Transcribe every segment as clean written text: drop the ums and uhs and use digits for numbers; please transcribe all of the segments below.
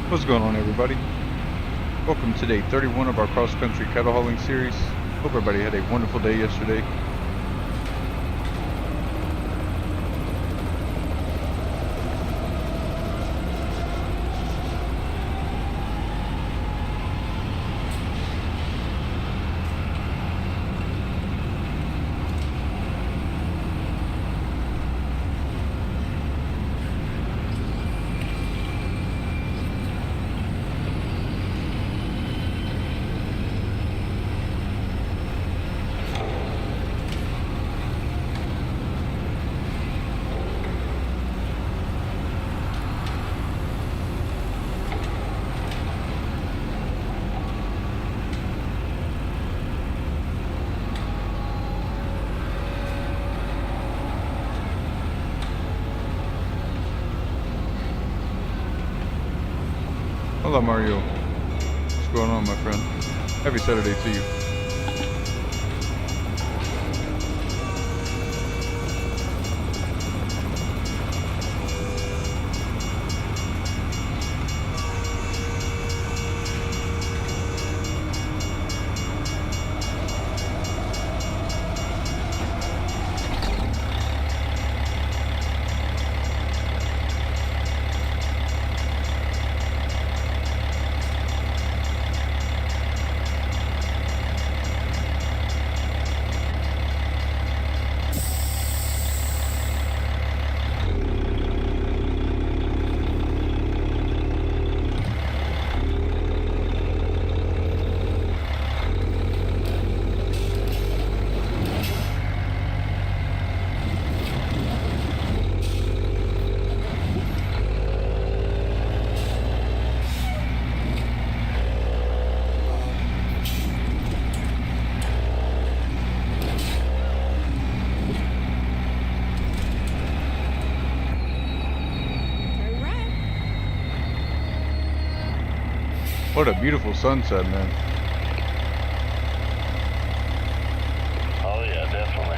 What's going on, everybody? Welcome to day 31 of our cross-country cattle hauling series. Hope everybody had a wonderful day yesterday. Hello, Mario. What's going on, my friend? Happy Saturday to you. What a beautiful sunset, man. Oh yeah, definitely.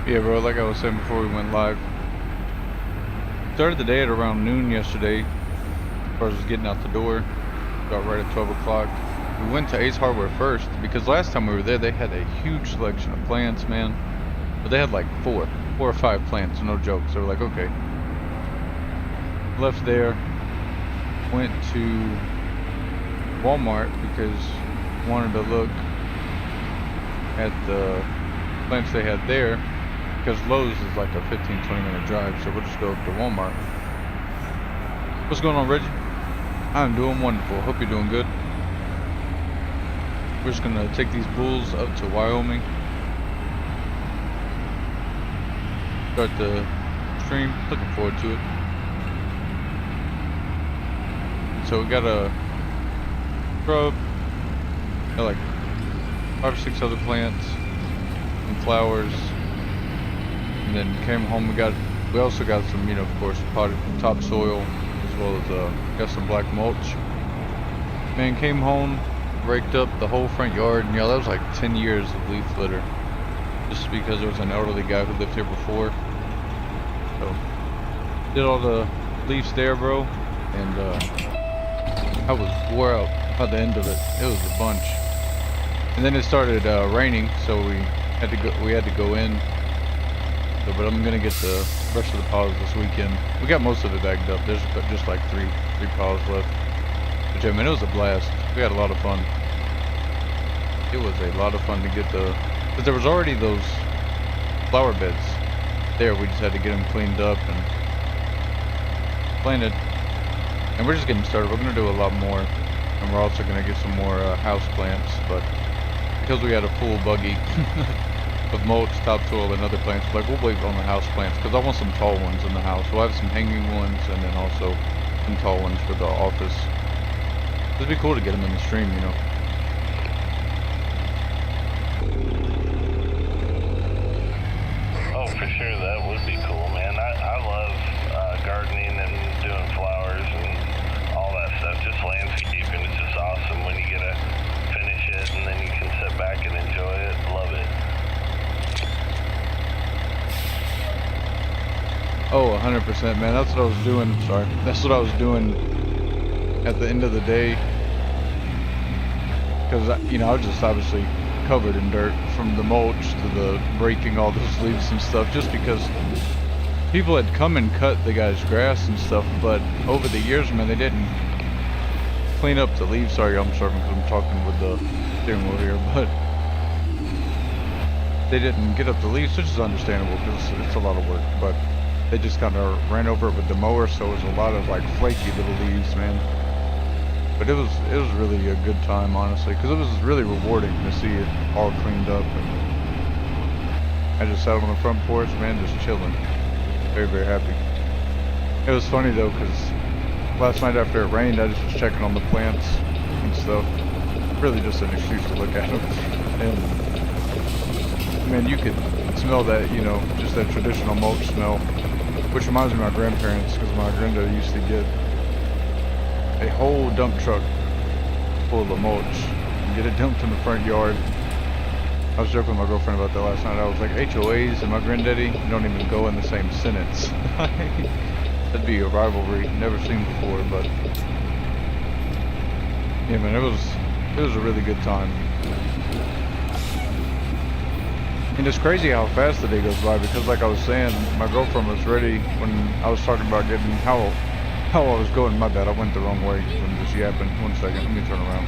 Yeah, bro, like I was saying before we went live. Started the day at around noon yesterday. As far as getting out the door. Got right at 12 o'clock. We went to Ace Hardware first because last time we were there they had a huge selection of plants, man. But they had like four or five plants, no joke. So we're like, okay. Left there. Went to Walmart because wanted to look at the plants they had there. Because Lowe's is like a 15-20 minute drive, so we'll just go up to Walmart. What's going on, Reggie? I'm doing wonderful. Hope you're doing good. We're just gonna take these bulls up to Wyoming. Start the stream. Looking forward to it. So we got a shrub, got like 5 or 6 other plants and flowers. And then came home, we also got some, of course, potted topsoil, as well as got some black mulch. Man, came home, raked up the whole front yard, and that was like 10 years of leaf litter. Just because there was an elderly guy who lived here before. So, did all the leaves there, bro, and I was wore out by the end of it. It was a bunch. And then it started raining, so we had to go in. So, but I'm gonna get the rest of the piles this weekend. We got most of it bagged up. There's just like three piles left. But yeah, man, it was a blast. We had a lot of fun. It was a lot of fun to get because there was already those flower beds there. We just had to get them cleaned up and planted, and we're just getting started. We're gonna do a lot more, and we're also gonna get some more house plants. But because we got a full buggy of mulch, topsoil, and other plants, like we'll wait on the house plants because I want some tall ones in the house. We'll have some hanging ones, and then also some tall ones for the office. It'd be cool to get them in the stream, you know. Oh, for sure, that would be cool, man. I love gardening and doing flowers and all that stuff. Just landscaping is just awesome when you get to finish it and then you can sit back and enjoy it. Love it. Oh, 100%, man. That's what I was doing. Sorry. That's what I was doing at the end of the day. Because, you know, I was just obviously covered in dirt from the mulch to the breaking all those leaves and stuff, just because people had come and cut the guy's grass and stuff, but over the years, man, they didn't clean up the leaves. Sorry, I'm sorry because I'm talking with the steering wheel here, but they didn't get up the leaves, which is understandable because it's a lot of work, but they just kind of ran over it with the mower, so it was a lot of like flaky little leaves, man. But it was really a good time, honestly, because it was really rewarding to see it all cleaned up. And I just sat on the front porch, man, just chilling. Very, very happy. It was funny though, because last night after it rained, I just was checking on the plants and stuff. Really just an excuse to look at them. And man, you could smell that, you know, just that traditional mulch smell, which reminds me of my grandparents, because my granddad used to get a whole dump truck full of mulch and get it dumped in the front yard. I was joking with my girlfriend about that last night. I was like, HOAs and my granddaddy don't even go in the same sentence. That'd be a rivalry never seen before, but yeah, man, it was a really good time. And it's crazy how fast the day goes by, because like I was saying, my girlfriend was ready when I was talking about getting how I was going. My bad, I went the wrong way. I'm just yapping. 1 second, let me turn around.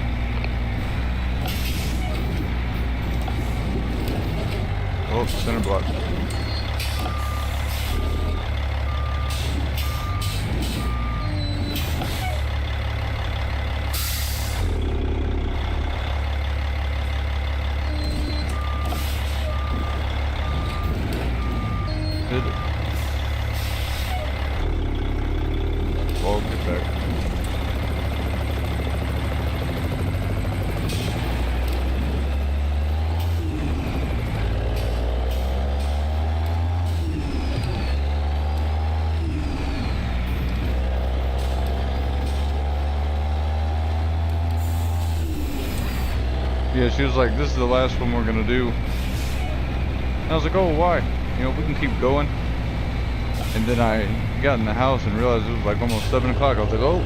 Oh, center block. Did it? Oh, get back. Yeah, she was like, this is the last one we're gonna do. And I was like, oh, why? You know, we can keep going. And then I got in the house and realized it was like almost 7 o'clock. I was like, oh.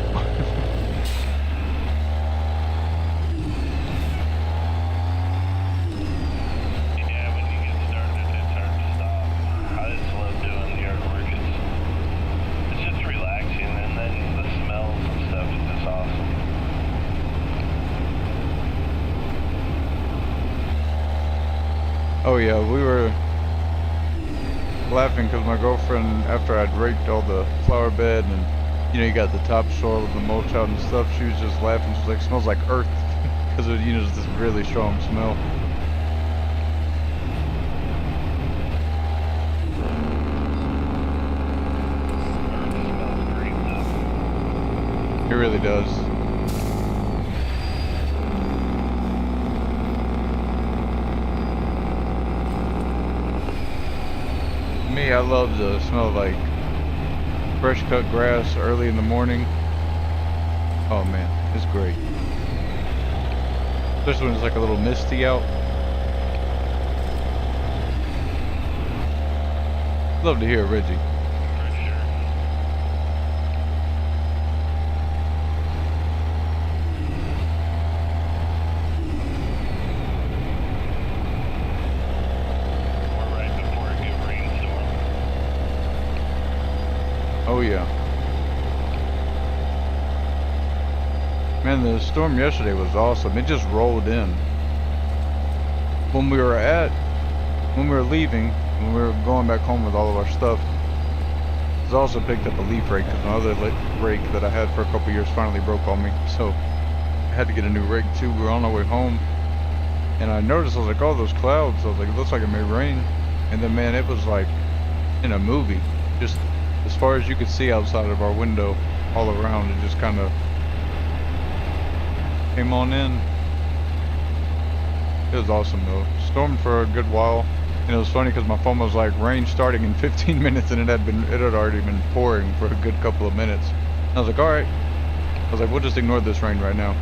Yeah, when you get started, it's hard to stop. I just love doing yard work. It's just relaxing, and then the smells and stuff is just awesome. Oh yeah, we were laughing because my girlfriend, after I'd raked all the flower bed and, you know, you got the topsoil with the mulch out and stuff, she was just laughing. She was like, it smells like earth, because it, you know, it's this really strong smell. Smells great though. It really does. Me, I love the smell of like fresh cut grass early in the morning. Oh man, it's great. Especially when it's like a little misty out. Love to hear it, Reggie. For sure. We're right before a good rainstorm. Oh yeah. Man, the storm yesterday was awesome. It just rolled in. When we were leaving, when we were going back home with all of our stuff, 'Cause I also picked up a leaf rake because my other rake that I had for a couple years finally broke on me. So I had to get a new rake too. We were on our way home. And I noticed, I was like, oh, those clouds. I was like, it looks like it may rain. And then, man, it was like in a movie. Just as far as you could see outside of our window, all around, it just kind of came on in. It was awesome, though. Stormed for a good while. And it was funny because my phone was like, rain starting in 15 minutes, and it had already been pouring for a good couple of minutes. And I was like, all right. I was like, we'll just ignore this rain right now.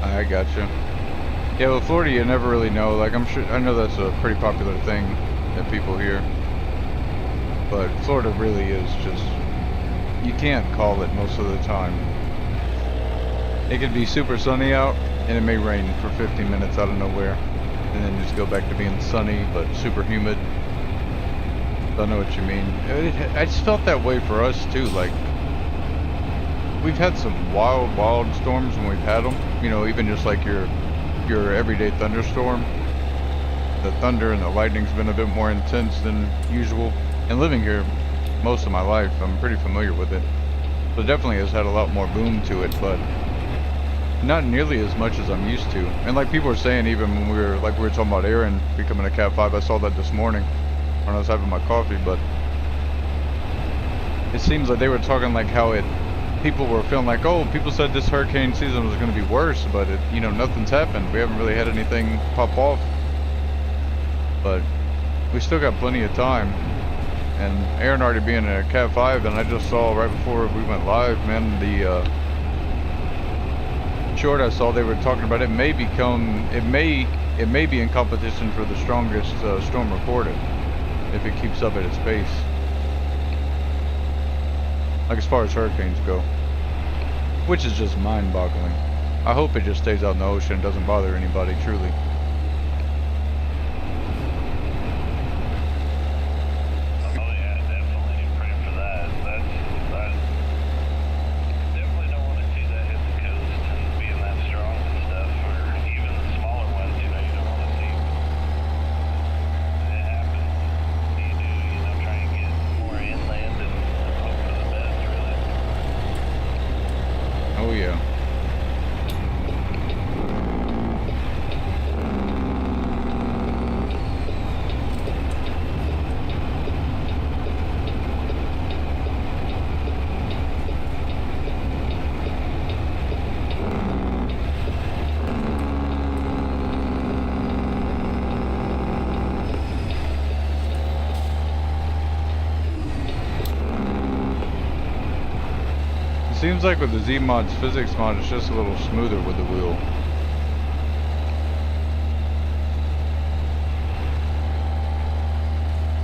I gotcha. Yeah, well, Florida, you never really know. Like, I know that's a pretty popular thing that people hear. But Florida really is just, you can't call it most of the time. It could be super sunny out, and it may rain for 15 minutes out of nowhere. And then just go back to being sunny, but super humid. I know what you mean. I just felt that way for us, too. Like, we've had some wild storms when we've had them. You know, even just like your everyday thunderstorm. The thunder and the lightning's been a bit more intense than usual. And living here most of my life, I'm pretty familiar with it. So it definitely has had a lot more boom to it, but not nearly as much as I'm used to. And like people were saying, even when we were talking about Aaron becoming a Cat 5, I saw that this morning when I was having my coffee, but it seems like they were talking like how people were feeling like, oh, people said this hurricane season was going to be worse, but you know, nothing's happened. We haven't really had anything pop off, but we still got plenty of time. And Aaron already being a Cat 5, and I just saw right before we went live, man, the short I saw, they were talking about it may be in competition for the strongest storm recorded if it keeps up at its pace. Like as far as hurricanes go, which is just mind-boggling. I hope it just stays out in the ocean and doesn't bother anybody, truly. Oh yeah. Seems like with the ZEEMODS physics mod, it's just a little smoother with the wheel.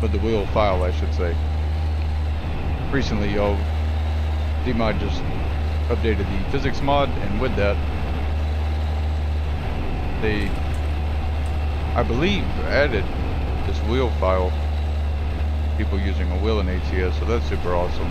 With the wheel file, I should say. Recently, ZEEMOD just updated the physics mod, and with that, they, I believe, added this wheel file. People using a wheel in ATS, so that's super awesome.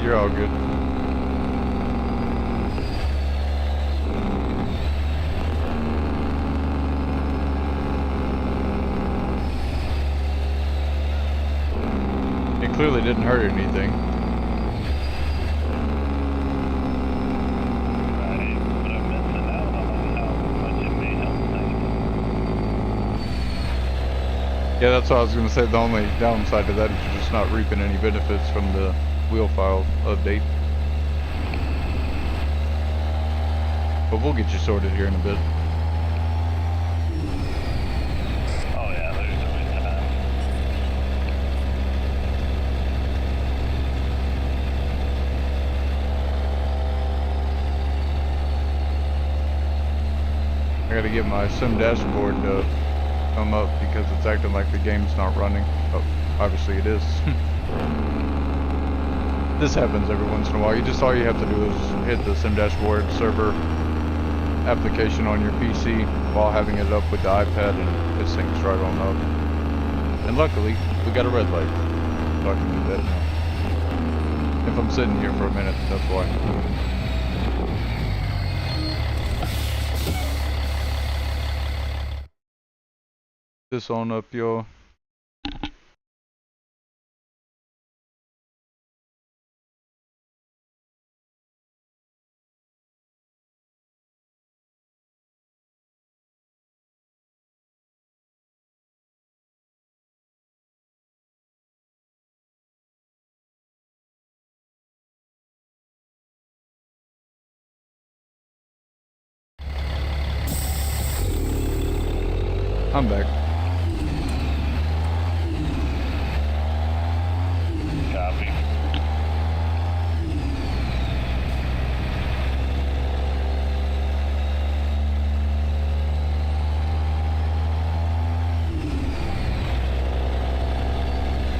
You're all good. It clearly didn't hurt anything. Yeah, that's what I was gonna say. The only downside to that is you're just not reaping any benefits from the wheel file update. But we'll get you sorted here in a bit. Oh yeah, there's always time. I gotta get my sim dashboard to come up because it's acting like the game's not running. Oh, obviously it is. This happens every once in a while. All you have to do is hit the sim dashboard server application on your PC while having it up with the iPad, and it syncs right on up. And luckily, we got a red light, so I can do that now. If I'm sitting here for a minute, that's why. This on up, y'all. I'm back. Copy.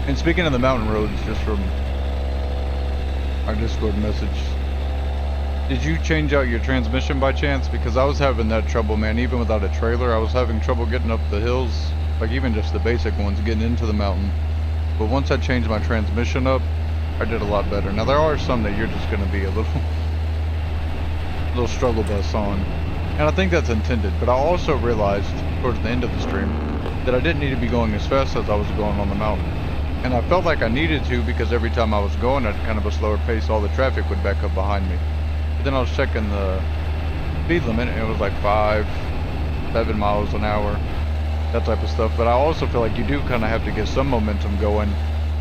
And speaking of the mountain roads, just from our Discord message, did you change out your transmission by chance? Because I was having that trouble, man. Even without a trailer, I was having trouble getting up the hills, like even just the basic ones, getting into the mountain. But once I changed my transmission up, I did a lot better. Now there are some that you're just going to be a little struggle bus on, and I think that's intended. But I also realized towards the end of the stream that I didn't need to be going as fast as I was going on the mountain. And I felt like I needed to, because every time I was going at kind of a slower pace, all the traffic would back up behind me. But then I was checking the speed limit, and it was like 5, 7 miles an hour, that type of stuff. But I also feel like you do kind of have to get some momentum going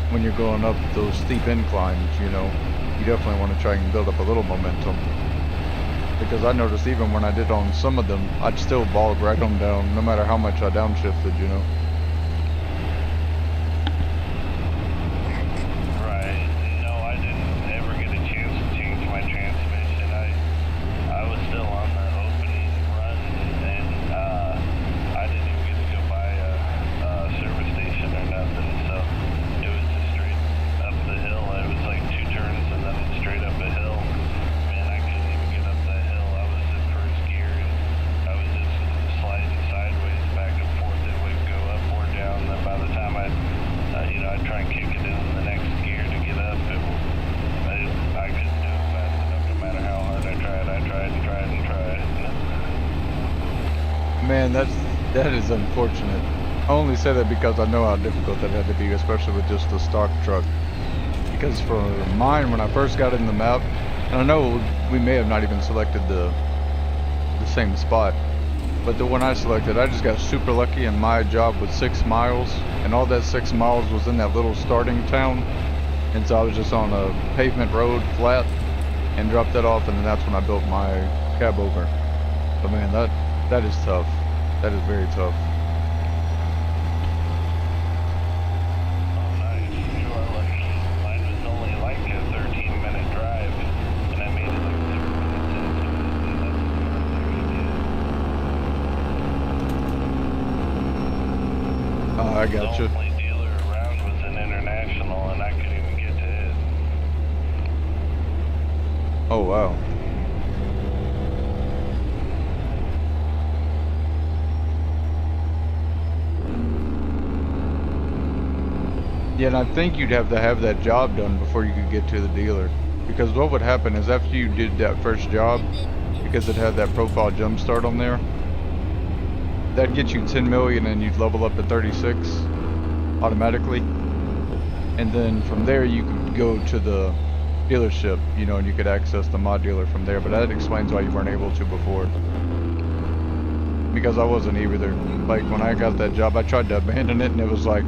when you're going up those steep inclines, you know. You definitely want to try and build up a little momentum. Because I noticed even when I did on some of them, I'd still bog right on down, no matter how much I downshifted, you know. Man, that is unfortunate. I only say that because I know how difficult that had to be, especially with just the stock truck. Because for mine, when I first got in the map, and I know we may have not even selected the same spot, but the one I selected, I just got super lucky, and my job was 6 miles, and all that 6 miles was in that little starting town. And so I was just on a pavement road, flat, and dropped that off, and then that's when I built my cab over. But man, that is tough. That is very tough. Oh, nice. You are lucky. Mine was only like a 13-minute drive, and I made it like 6 minutes into it. I got you. The only dealer around was an international, and I couldn't even get to it. Oh, wow. Yeah, and I think you'd have to have that job done before you could get to the dealer. Because what would happen is after you did that first job, because it had that profile jumpstart on there, that'd get you 10 million and you'd level up to 36 automatically. And then from there you could go to the dealership, you know, and you could access the mod dealer from there. But that explains why you weren't able to before. because I wasn't either. Like when I got that job, I tried to abandon it, and it was like,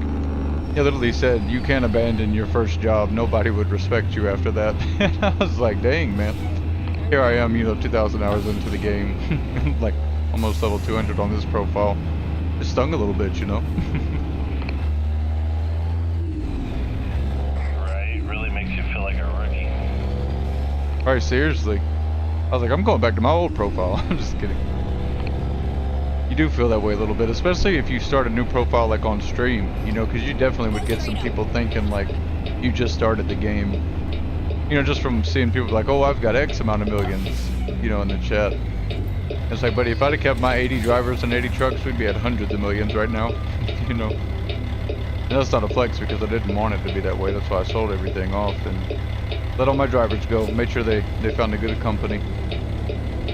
it literally said, you can't abandon your first job. Nobody would respect you after that. And I was like, dang, man. Here I am, 2,000 hours into the game, like almost level 200 on this profile. It stung a little bit, Right, really makes you feel like a rookie. Alright, seriously. I was like, I'm going back to my old profile. I'm just kidding. You do feel that way a little bit, especially if you start a new profile like on stream, because you definitely would get some people thinking like you just started the game. Just from seeing people like, oh, I've got X amount of millions, in the chat. It's like, buddy, if I'd have kept my 80 drivers and 80 trucks, we'd be at hundreds of millions right now, And that's not a flex because I didn't want it to be that way. That's why I sold everything off and let all my drivers go. Made sure they found a good company.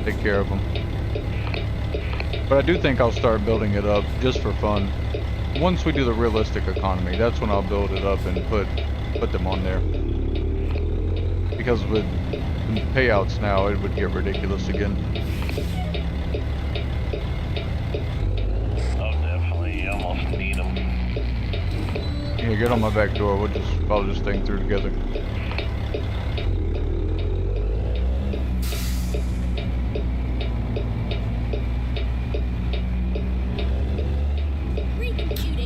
Take care of them. But I do think I'll start building it up just for fun. Once we do the realistic economy, that's when I'll build it up and put them on there. Because with payouts now, it would get ridiculous again. Oh, definitely. You almost need them. Yeah, get on my back door. We'll just follow this thing through together.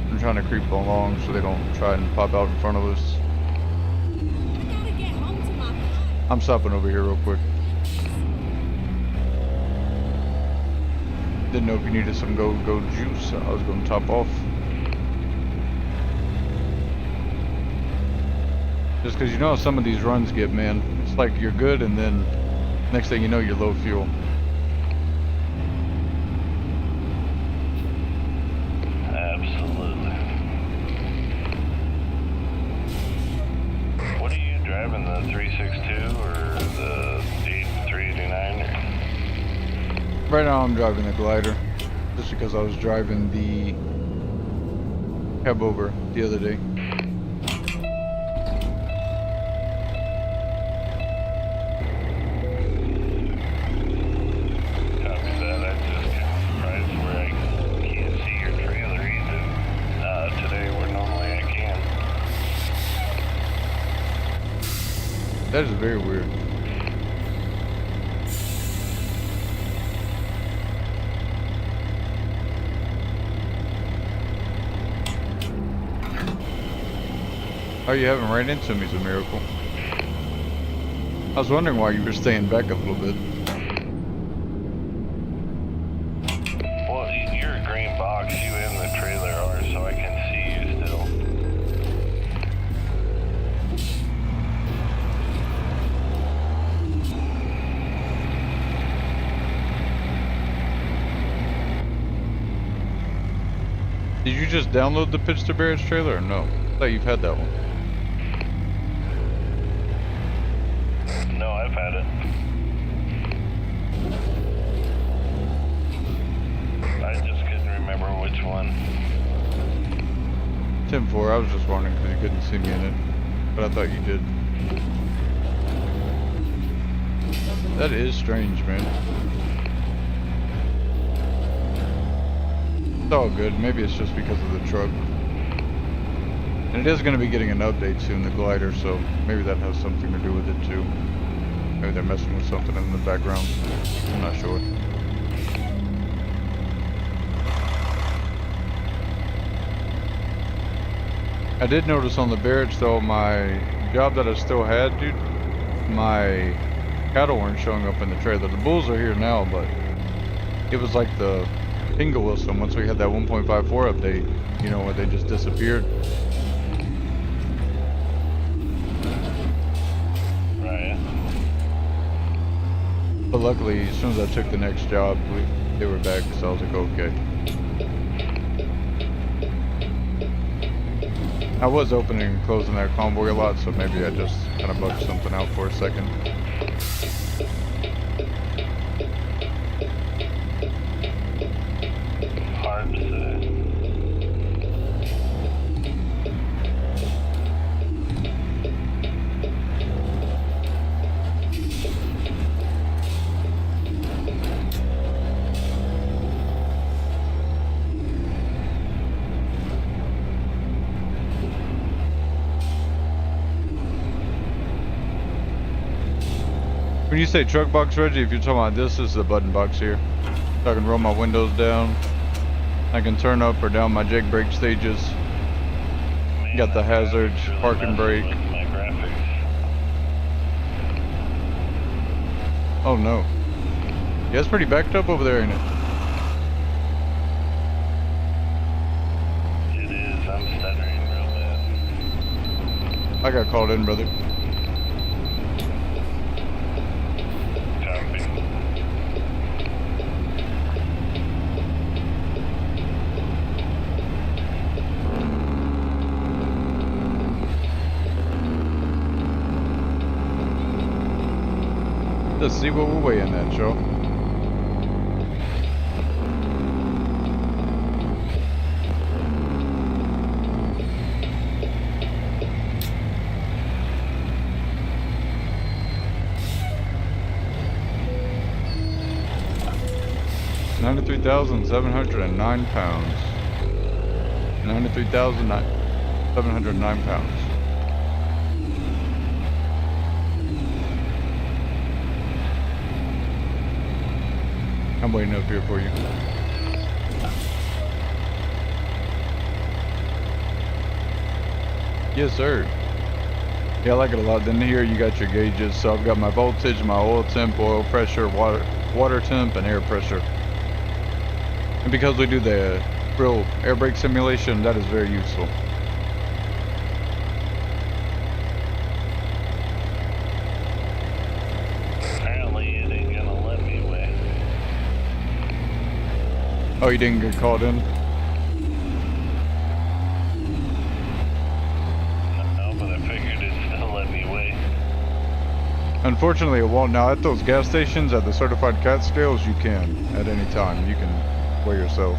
I'm trying to creep along so they don't try and pop out in front of us. I'm stopping over here real quick. Didn't know if you needed some go juice. I was going to top off. Just because how some of these runs get, man. It's like you're good and then next thing you know you're low fuel. Absolutely. What are you driving, the 362 or the 389? Right now I'm driving the glider. Just because I was driving the cab over the other day. That is very weird. How you haven't ran into me is a miracle. I was wondering why you were staying back a little bit. Well, you're a green box, you and the trailer are, so I can see you still. Did you just download the Pitch to Barrage trailer or no? I thought you've had that one. No, I've had it. I just couldn't remember which one. 10-4, I was just wondering because you couldn't see me in it. But I thought you did. That is strange, man. It's all good. Maybe it's just because of the truck. And it is going to be getting an update soon, the glider, so maybe that has something to do with it too. Maybe they're messing with something in the background. I'm not sure. I did notice on the Barrage though, my job that I still had, dude, my cattle weren't showing up in the trailer. The bulls are here now, but it was like the Pingle Wilson once we had that 1.54 update, where they just disappeared. Right. But luckily, as soon as I took the next job, they were back, so I was like, okay. I was opening and closing that convoy a lot, so maybe I just kind of bugged something out for a second. Hard to say. When you say truck box, Reggie, if you're talking about this, is the button box here. So I can roll my windows down. I can turn up or down my jake brake stages. Man, Got the that hazards, graphics really park and messing brake. with my graphics. Oh no. Yeah, it's pretty backed up over there, ain't it? It is. I'm stuttering real bad. I got called in, brother. Copy. Let's see what we're weighing at, Joe. £93,709. 93,709 pounds. I'm waiting up here for you. Yes, sir. Yeah, I like it a lot. Then here you got your gauges. So I've got my voltage, my oil temp, oil pressure, water temp, and air pressure. And because we do the real air brake simulation, that is very useful. Apparently it ain't gonna let me weigh. Oh, you didn't get called in? No, but I figured it'd still let me weigh. Unfortunately, it won't. Now, at those gas stations, at the certified CAT scales, you can. At any time, you can weigh yourself.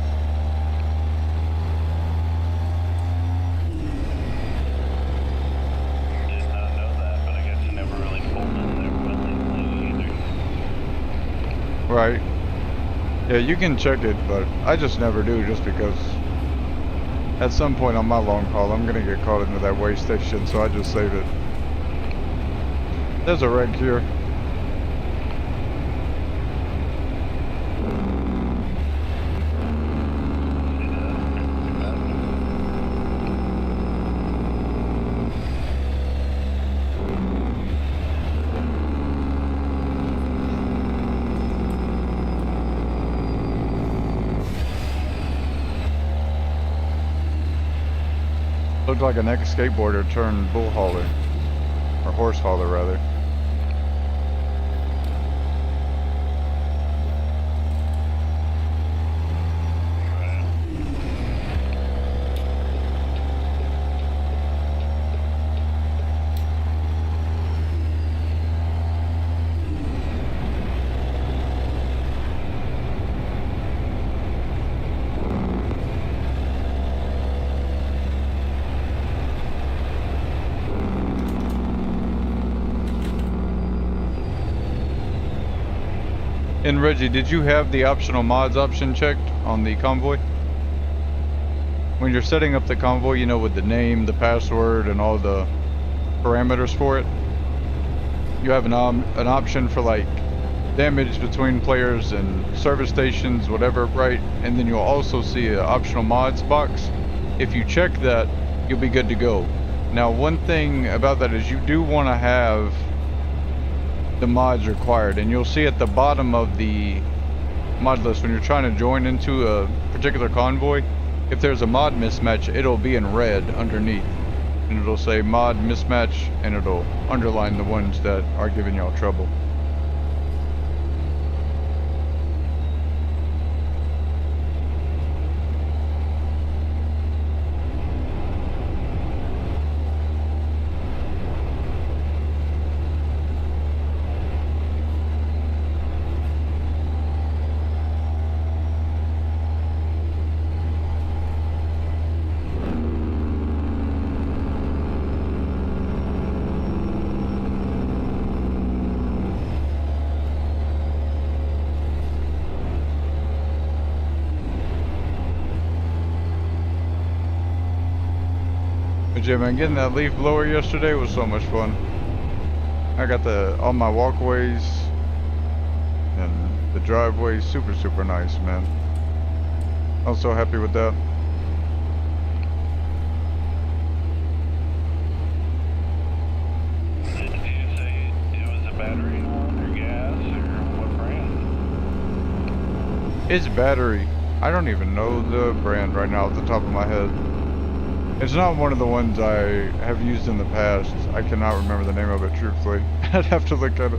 Did not know that, but I guess I never really pulled in there willingly either. Right. Yeah, you can check it, but I just never do, just because at some point on my long haul, I'm going to get caught into that weigh station, so I just save it. There's a wreck here. Looked like an ex-skateboarder turned bull hauler. Or horse hauler, rather. And Reggie, did you have the optional mods option checked on the convoy? When you're setting up the convoy, you know, with the name, the password, and all the parameters for it, you have an option for like damage between players and service stations, whatever, right? And then you'll also see an optional mods box. If you check that, you'll be good to go. Now, one thing about that is you do want to have the mods required, and you'll see at the bottom of the mod list when you're trying to join into a particular convoy, if there's a mod mismatch, it'll be in red underneath, and it'll say mod mismatch, and it'll underline the ones that are giving y'all trouble. But yeah, man, getting that leaf blower yesterday was so much fun. I got all my walkways and the driveway super nice, man. I'm so happy with that. Did you say it was a battery one or gas or what brand? It's battery. I don't even know the brand right now off the top of my head. It's not one of the ones I have used in the past. I cannot remember the name of it, truthfully. I'd have to look at it.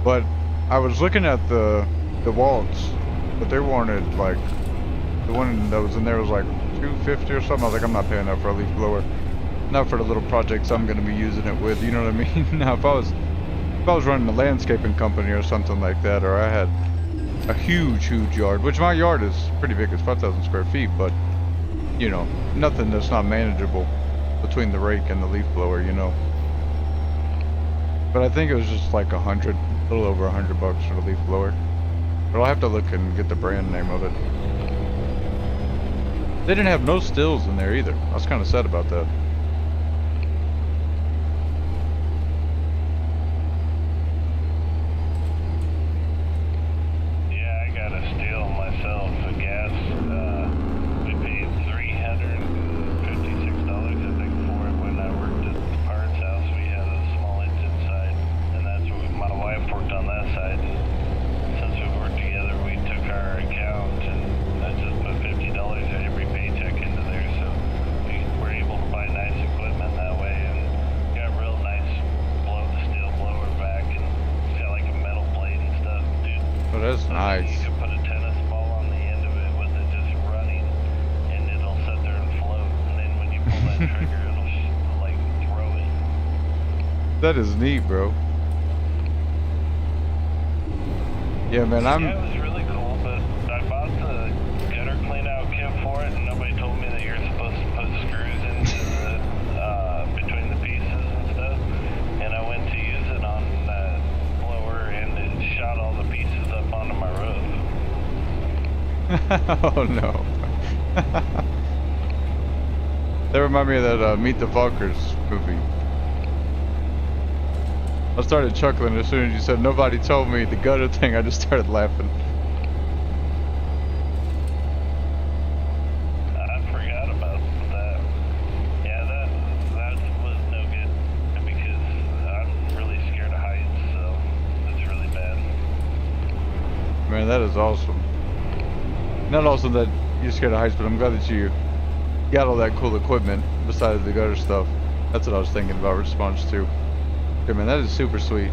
But I was looking at the waltz, but they wanted like, the one that was in there was like $250 or something. I was like, I'm not paying that for a leaf blower. Not for the little projects I'm gonna be using it with, you know what I mean? Now if I was running a landscaping company or something like that, or I had a huge yard, which my yard is pretty big, it's 5,000 square feet, but you know, nothing that's not manageable between the rake and the leaf blower, you know. But I think it was just like a little over $100 for the leaf blower. But I'll have to look and get the brand name of it. They didn't have no stills in there either. I was kind of sad about that. Yeah, I got a still myself, a gas. We paid $356, I think, for it when I worked at the parts house. We had a small engine side, and that's what my wife worked on that side. And since we worked together, we took our account and I just put $50 of every paycheck into there, so we were able to buy nice equipment that way and got real nice steel blower back, and it's got like a metal blade and stuff, dude. Oh, that's nice. You can put a tennis ball on the end of it with it just running, and it'll sit there and float. And then when you pull that trigger, it'll like throw it. That is neat, bro. Yeah, man, Yeah, it was really cool, but I bought the gutter clean out kit for it, and nobody told me that you're supposed to put screws into between the pieces and stuff. And I went to use it on that blower, and it shot all the pieces up onto my roof. Oh no. That remind me of that Meet the Fockers movie. I started chuckling as soon as you said nobody told me the gutter thing. I just started laughing. I forgot about that. Yeah, that was no good because I'm really scared of heights, so it's really bad. Man, that is awesome. Not awesome that you're scared of heights, but I'm glad that you got all that cool equipment besides the gutter stuff. That's what I was thinking about response to. Okay, man, that is super sweet.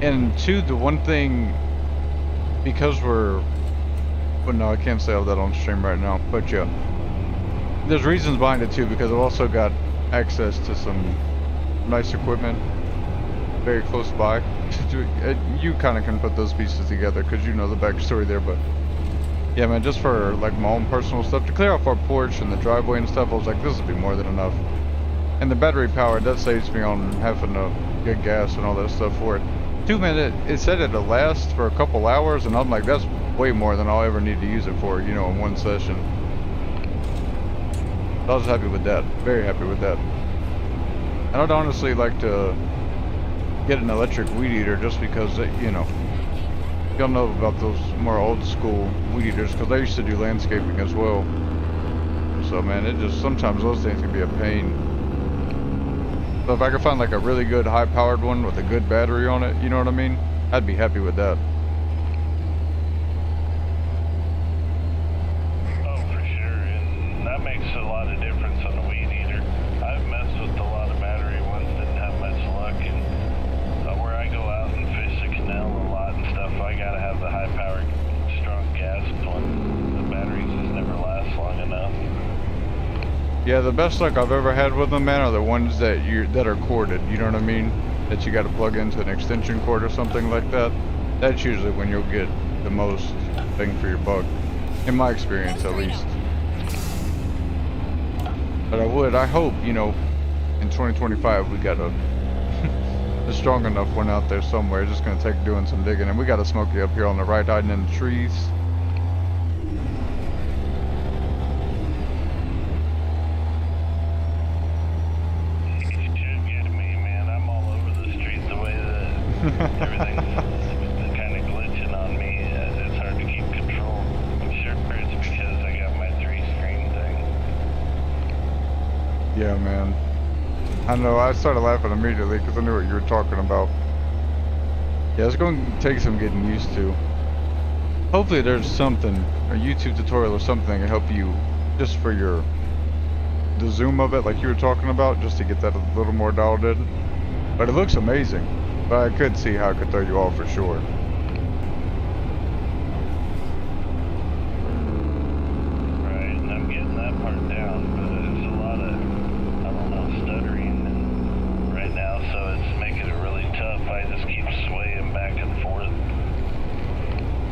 And two, the one thing, because well, no, I can't say all that on stream right now, but yeah, there's reasons behind it too, because I've also got access to some nice equipment very close by. You kind of can put those pieces together because you know the backstory there, but yeah, man, just for like my own personal stuff to clear off our porch and the driveway and stuff, I was like, this would be more than enough. And the battery power, that saves me on having to get gas and all that stuff for it. 2 minutes, it said it'll last for a couple hours, and I'm like, that's way more than I'll ever need to use it for, you know, in one session. I was happy with that, very happy with that. And I'd honestly like to get an electric weed eater just because, you know, y'all know about those more old school weed eaters, because I used to do landscaping as well. So man, it just, sometimes those things can be a pain. So if I could find like a really good high-powered one with a good battery on it, you know what I mean? I'd be happy with that. Oh, for sure, and that makes a lot of difference on the weed eater. I've messed with a lot of battery ones, didn't have much luck, and where I go out and fish the canal a lot and stuff, I gotta have the high-powered, strong gas one. The batteries just never last long enough. Yeah, the best luck I've ever had with them, man, are the ones that are corded, you know what I mean? That you gotta plug into an extension cord or something like that. That's usually when you'll get the most bang for your buck. In my experience, at least. But I hope, you know, in 2025 we got a strong enough one out there somewhere. It's just gonna take doing some digging. And we got a Smoky up here on the right hiding in the trees. You should get me, man. I'm all Everything's kind of glitching on me. It's hard to keep control. I'm sure it's because I got my 3-screen thing. Yeah, man. I know, I started laughing immediately because I knew what you were talking about. Yeah, it's going to take some getting used to. Hopefully there's something, a YouTube tutorial or something that can help you just for the zoom of it like you were talking about, just to get that a little more dialed in. But it looks amazing. But I could see how it could throw you off for sure. Right, and I'm getting that part down, but it's a lot of, I don't know, stuttering and right now, so it's making it really tough. I just keep swaying back and forth.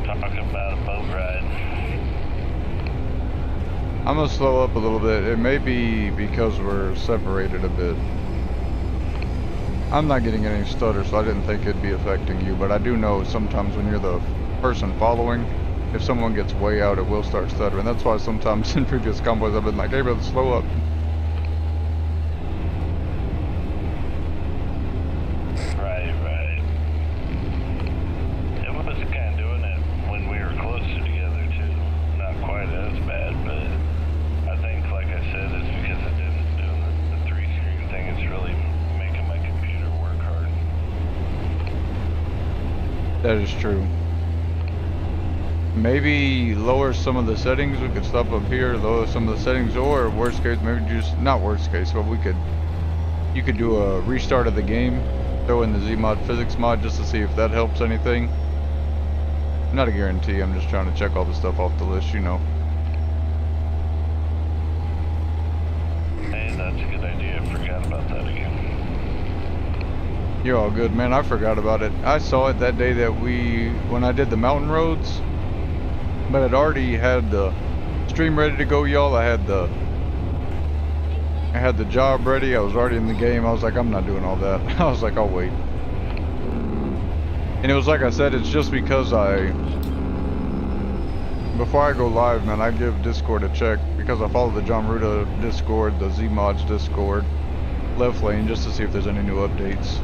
Talking about a boat ride. I'm gonna slow up a little bit. It may be because we're separated a bit. I'm not getting any stutter, so I didn't think it'd be affecting you, but I do know sometimes when you're the person following, if someone gets way out, it will start stuttering. That's why sometimes in previous convoys I've been like, hey brother, slow up. Right. It was kind of doing it when we were closer together too. Not quite as bad, but I think, like I said, it's because it didn't do the 3-screen thing. It's really making my computer work hard. That is true. Maybe lower some of the settings. We could stop up here, lower some of the settings, or worst case, maybe just, not worst case, but you could do a restart of the game, throw in the ZEEMOD physics mod just to see if that helps anything. Not a guarantee, I'm just trying to check all the stuff off the list, you know. Hey, that's a good idea. I forgot about that again. You're all good, man. I forgot about it. I saw it that day that when I did the mountain roads, but I'd already had the stream ready to go, y'all. I had the job ready. I was already in the game. I was like, I'm not doing all that. I was like, I'll wait. And it was like I said, it's just because before I go live, man, I give Discord a check because I follow the Ruda Discord, the ZEEMODS Discord, Left Lane, just to see if there's any new updates.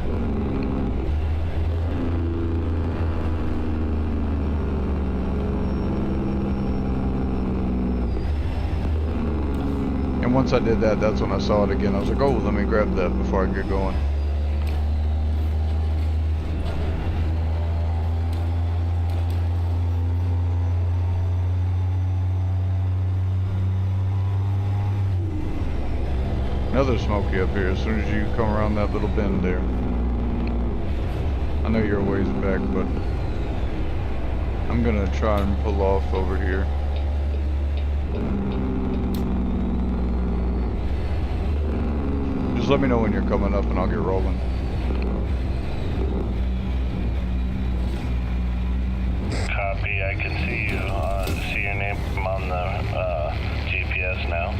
And once I did that, that's when I saw it again. I was like, oh, let me grab that before I get going. Another smoky up here as soon as you come around that little bend there. I know you're a ways back, but I'm gonna try and pull off over here. Just let me know when you're coming up and I'll get rolling. Copy. I can see you. See your name on the GPS now.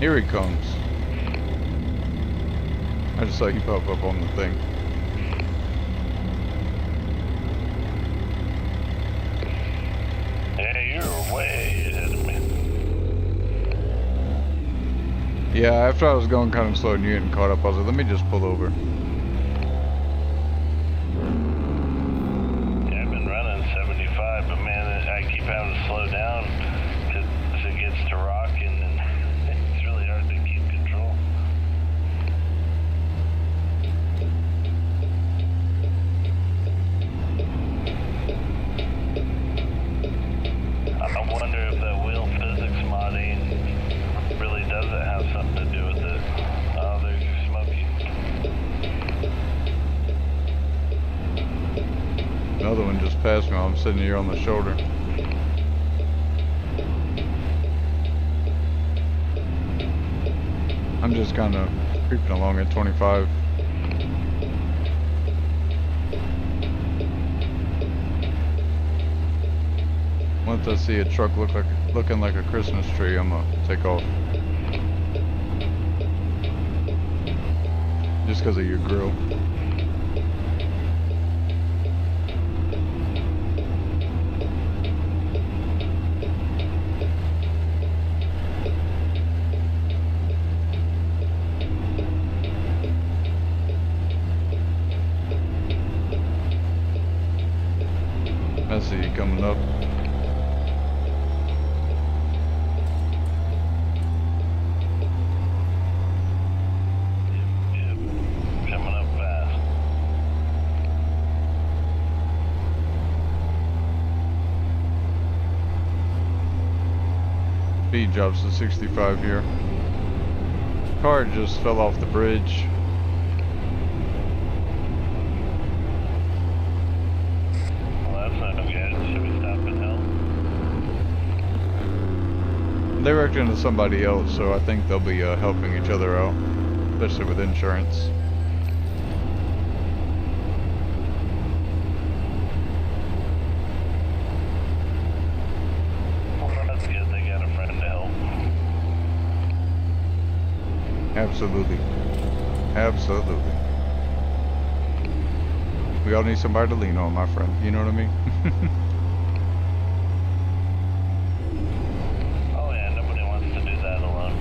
Here he comes. I just saw you pop up on the thing. Yeah, you're way ahead of me. Yeah, after I was going kind of slow and you getting caught up, I was like, let me just pull over. Yeah, I've been running 75, but man, I keep having to slow down because it gets to rocking and it's really hard to keep control. I wonder if that wheel physics modding past me while I'm sitting here on the shoulder. I'm just kind of creeping along at 25. Once I see a truck looking like a Christmas tree, I'm gonna take off. Just because of your grill. I see you coming up. Coming up fast. Speed drops to 65 here. Car just fell off the bridge. Well, that's not good. Should we stop and help? They wrecked into somebody else, so I think they'll be helping each other out, especially with insurance. Well, that's good. They got a friend to help. Absolutely. Absolutely. We all need somebody to lean on, my friend. You know what I mean? Oh yeah, nobody wants to do that alone.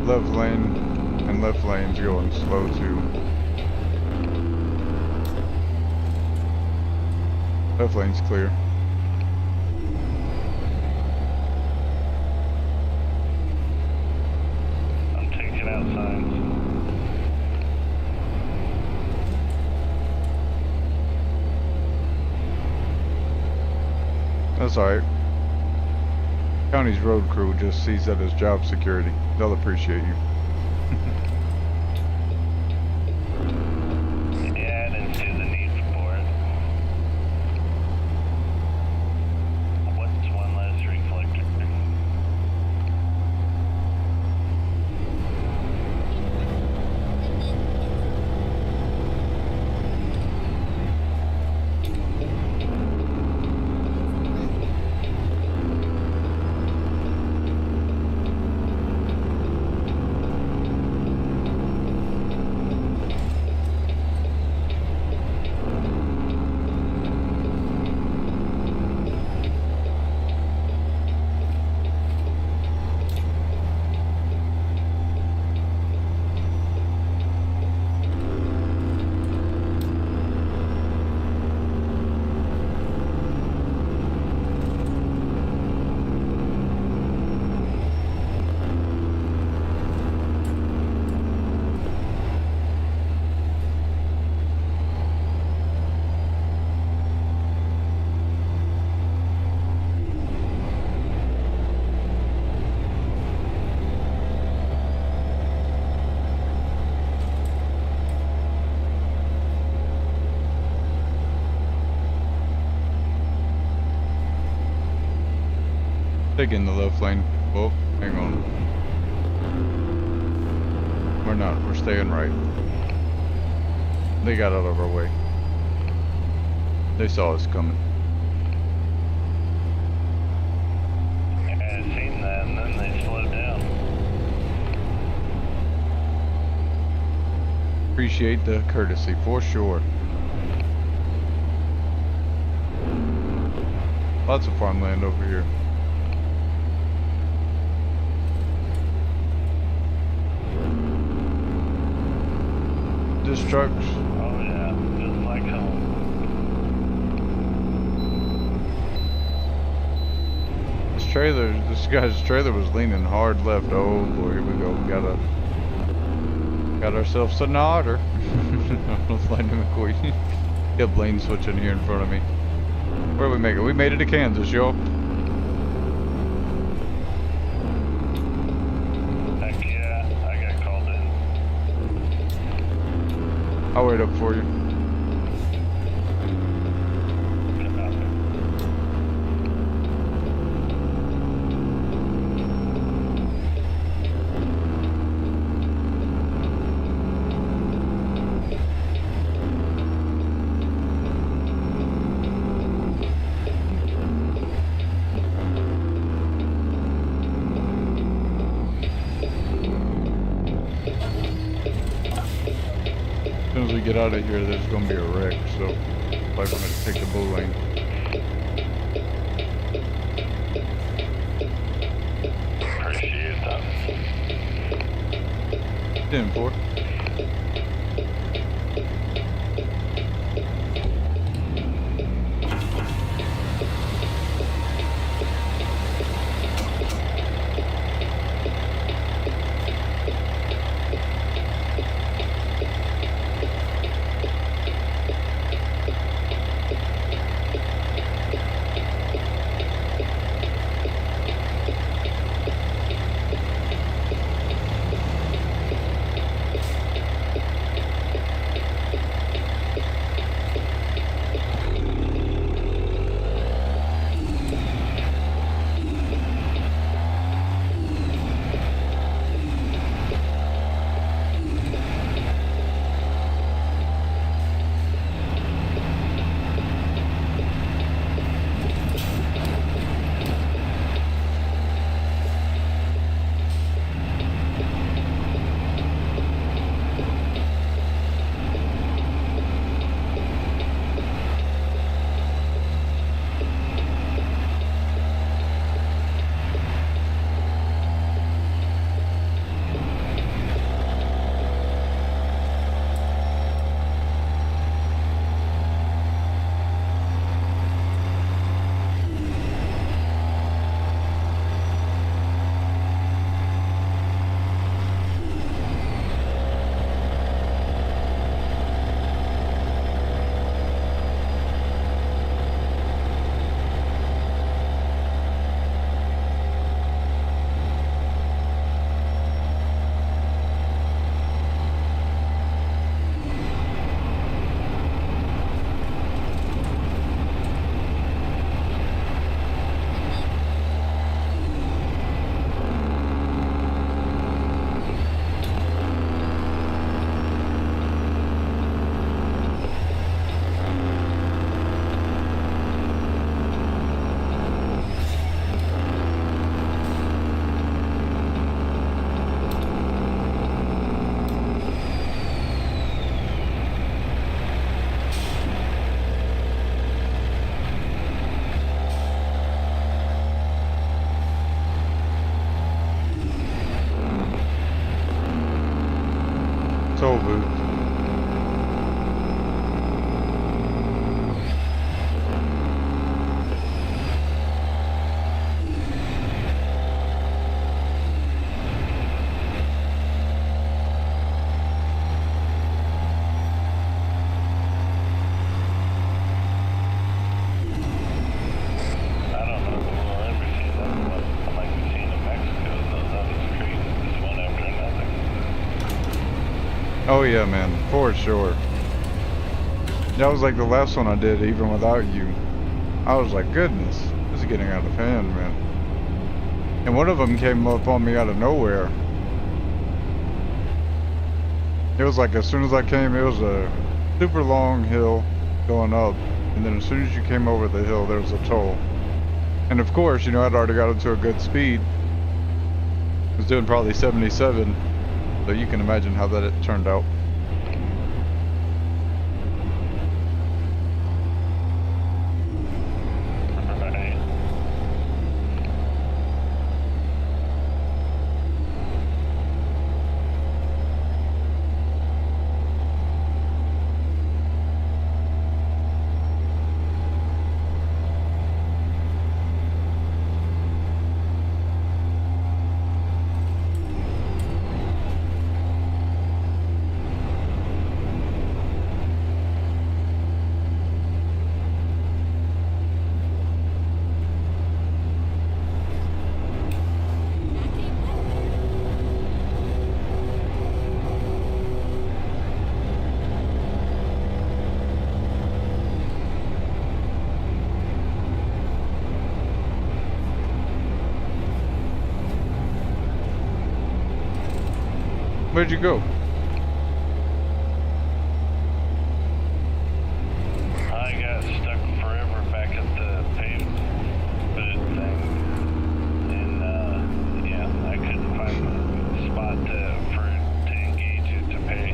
Left lane and left lane's going slow too. Left lane's clear. I'm taking out signs. That's alright. County's road crew just sees that as job security. They'll appreciate you. Yeah, I didn't see the need for it. What's one less reflector? Taking the left lane. Oh, hang on. We're not. We're staying right. They got out of our way. They saw us coming. I had seen that and then they slowed down. Appreciate the courtesy for sure. Lots of farmland over here. This truck's Oh yeah, just like home. this guy's trailer was leaning hard left. Oh boy, here we go. We got ourselves an otter. Let's Lightning McQueen. Got Blaine switching here in front of me. Where did we make it? We made it to Kansas, y'all. Heck yeah, I got called in. I'll wait up for you. As soon as we get out of here, there's gonna be a wreck, so I'm gonna take the bull lane. Appreciate that. 10-4. Toll booth. I don't know if we'll ever see that one like we've seen in Mexico, though. That was crazy. Just one after another. Oh yeah, man, for sure. That was like the last one I did, even without you. I was like, goodness, this is getting out of hand, man. And one of them came up on me out of nowhere. It was like as soon as I came, it was a super long hill going up. And then as soon as you came over the hill, there was a toll. And of course, you know, I'd already got into a good speed. I was doing probably 77. So you can imagine how that turned out. Right. Where'd you go? I got stuck forever back at the paved boot thing, and yeah, I couldn't find a spot to engage it to pay.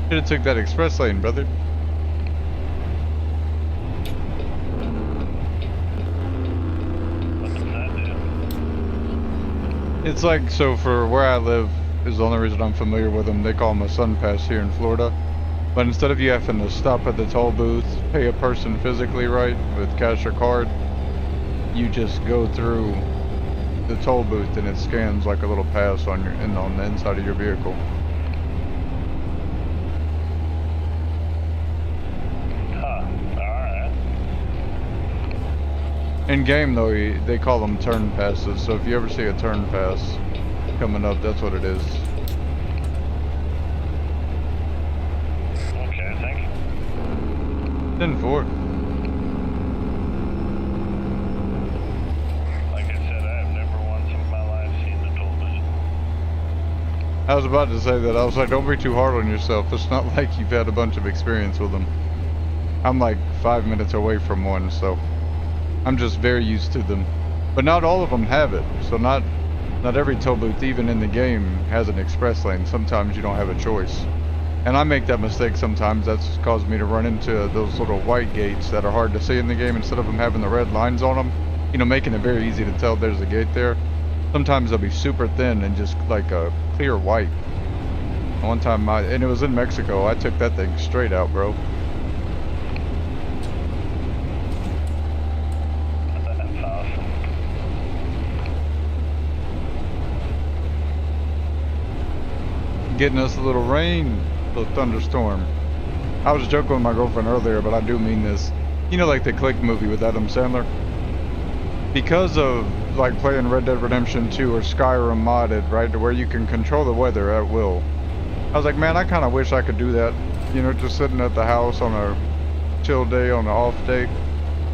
Should have took that express lane, brother. What does that do? It's like, so for where I live is the only reason I'm familiar with them. They call them a sun pass here in Florida. But instead of you having to stop at the toll booth, pay a person physically, right, with cash or card, you just go through the toll booth and it scans like a little pass on on the inside of your vehicle. Huh. Alright. In game though, they call them turn passes. So if you ever see a turn pass coming up, that's what it is. Okay, thank you. 10-4. Like I said, I have never once in my life seen the toll booth. I was about to say that. I was like, don't be too hard on yourself. It's not like you've had a bunch of experience with them. I'm like 5 minutes away from one, so I'm just very used to them. But not all of them have it. So not every toll booth, even in the game, has an express lane. Sometimes you don't have a choice. And I make that mistake sometimes. That's caused me to run into those little white gates that are hard to see in the game instead of them having the red lines on them. You know, making it very easy to tell there's a gate there. Sometimes they'll be super thin and just like a clear white. One time, and it was in Mexico, I took that thing straight out, bro. That's awesome. Getting us a little rain, a little thunderstorm. I was joking with my girlfriend earlier, but I do mean this. You know, like the Click movie with Adam Sandler? Because of like playing Red Dead Redemption 2 or Skyrim modded, right, to where you can control the weather at will. I was like, man, I kind of wish I could do that. You know, just sitting at the house on a chill day, on an off day,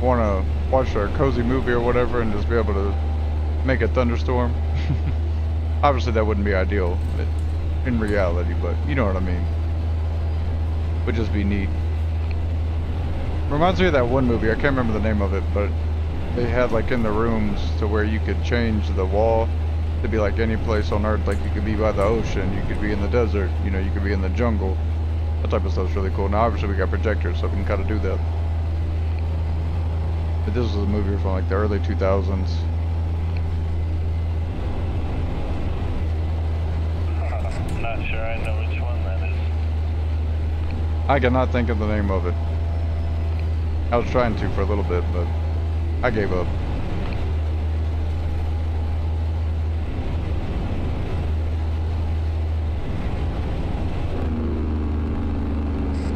want to watch a cozy movie or whatever and just be able to make a thunderstorm. Obviously that wouldn't be ideal in reality, but you know what I mean. Would just be neat. Reminds me of that one movie, I can't remember the name of it, but they had like in the rooms to where you could change the wall to be like any place on earth. Like you could be by the ocean, you could be in the desert, you know, you could be in the jungle. That type of stuff's really cool. Now obviously we got projectors, so we can kind of do that. But this was a movie from like the early 2000s. Not sure I know which one that is. I cannot think of the name of it. I was trying to for a little bit, but I gave up.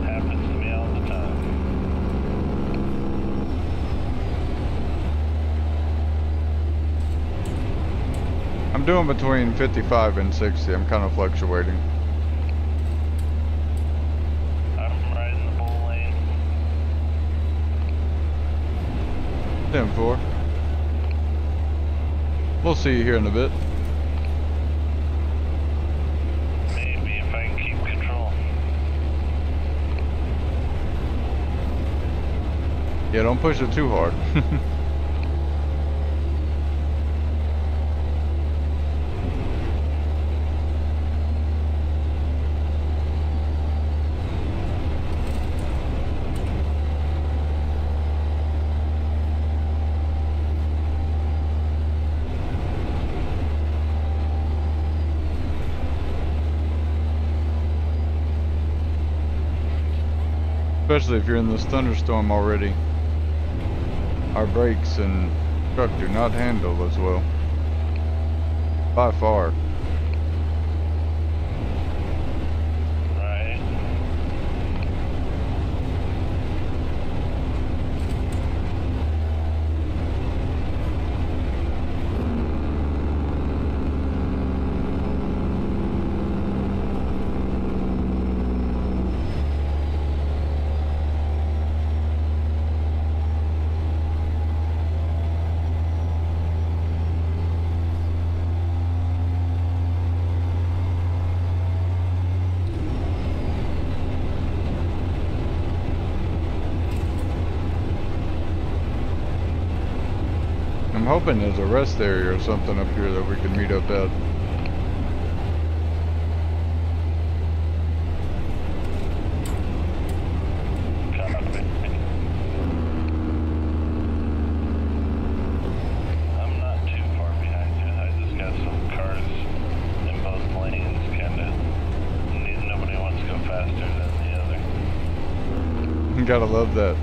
Happens to me all the time. I'm doing between 55 and 60. I'm kind of fluctuating. I'm riding the bull lane. 10-4. We'll see you here in a bit. Maybe if I can keep control. Yeah, don't push it too hard. Especially if you're in this thunderstorm already. Our brakes and truck do not handle as well. By far. Right. hoping there's a rest area or something up here that we can meet up at. I'm not too far behind you. I just got some cars in both lanes, kinda. Nobody wants to go faster than the other. Gotta love that.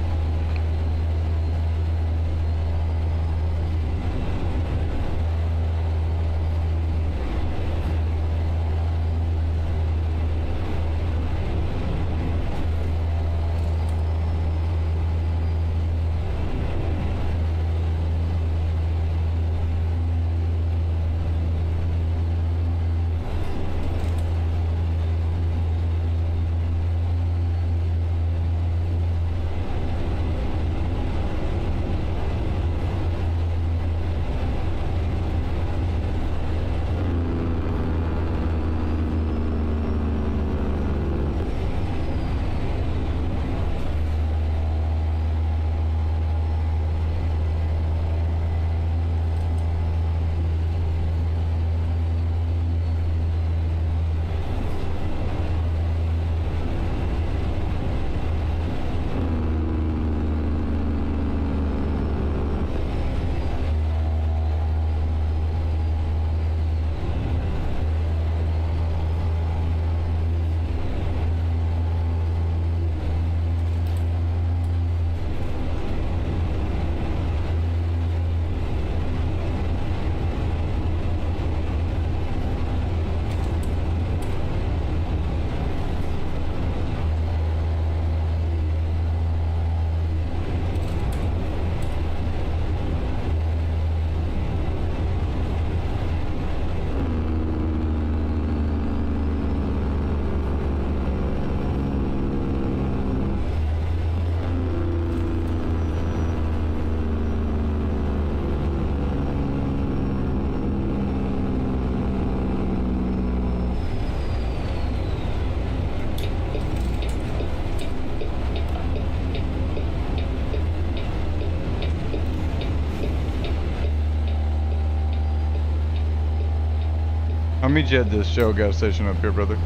I'll meet you at this Shell gas station up here, brother.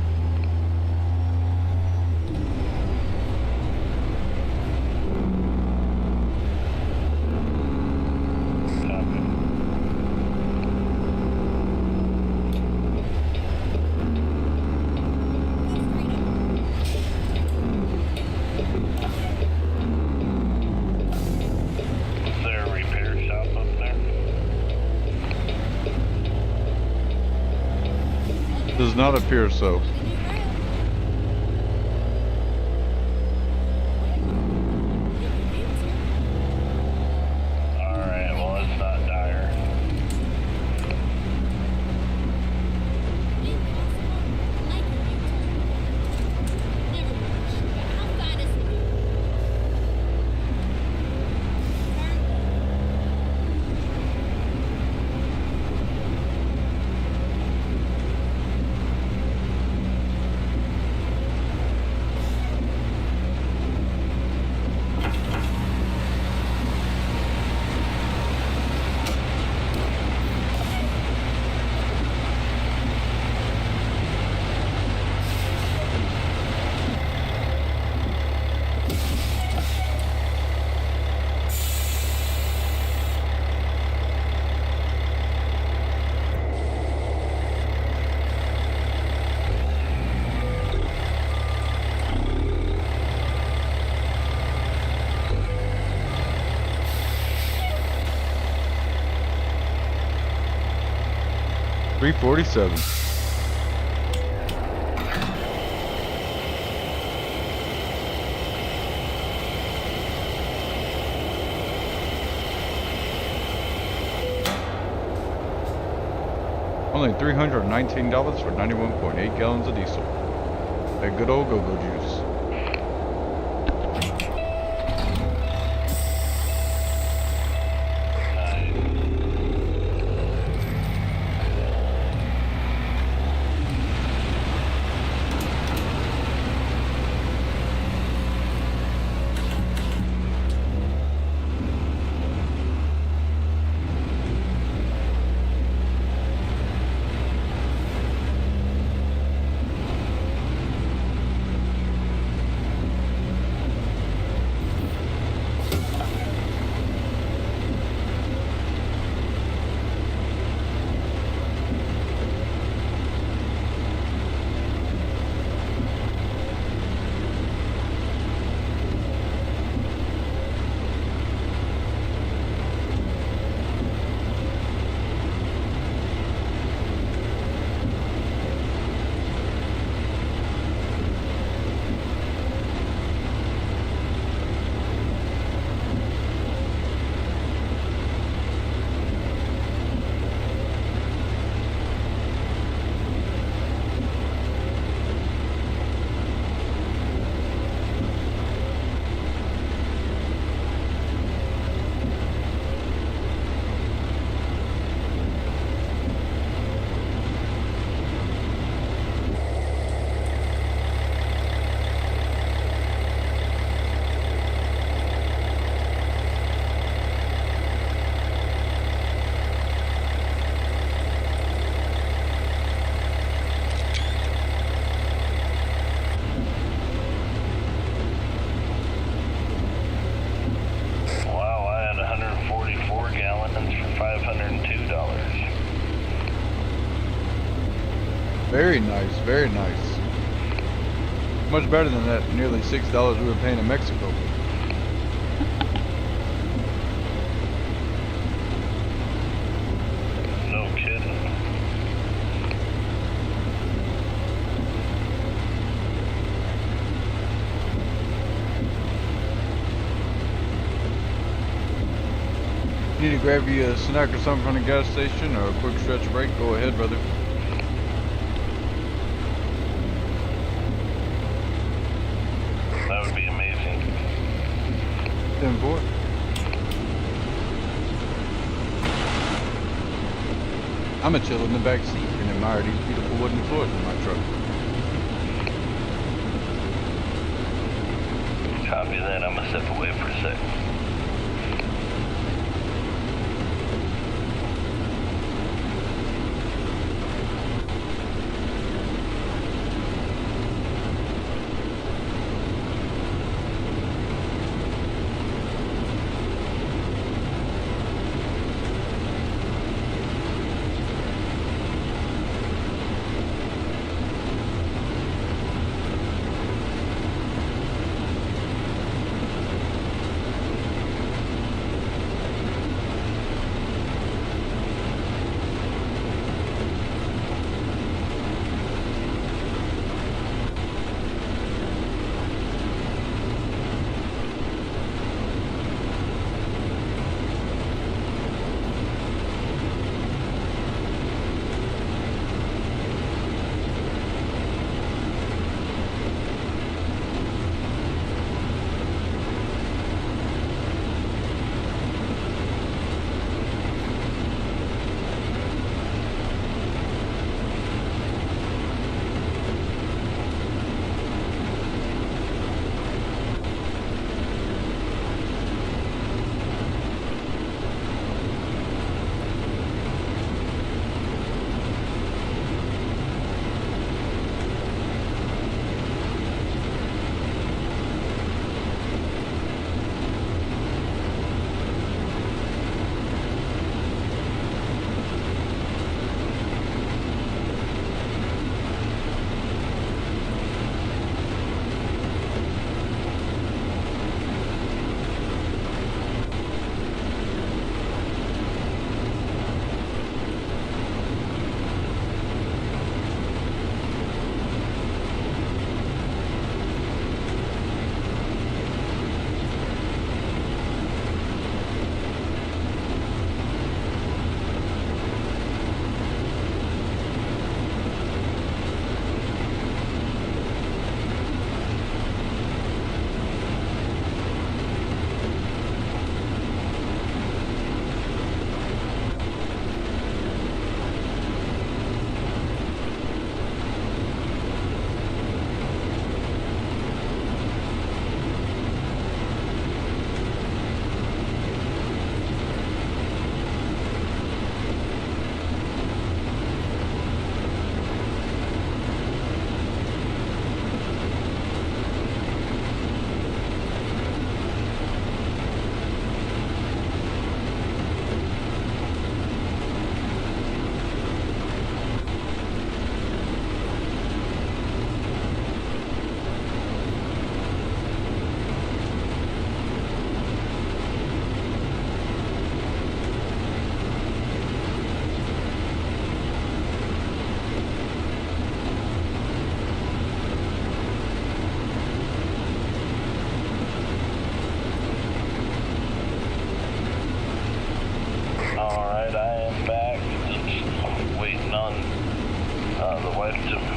Is there a repair shop up there? Does not appear so. Alright, well, it's not dire. $347. Only $319 for 91.8 gallons of diesel. That good old go-go juice. Very nice, very nice. Much better than that nearly $6 we were paying in Mexico. No kidding. Need to grab you a snack or something from the gas station or a quick stretch break? Go ahead, brother. That would be amazing. 10-4. I'ma chill in the back seat and admire these beautiful wooden floors in my truck. Copy that. I'm gonna step away for a sec.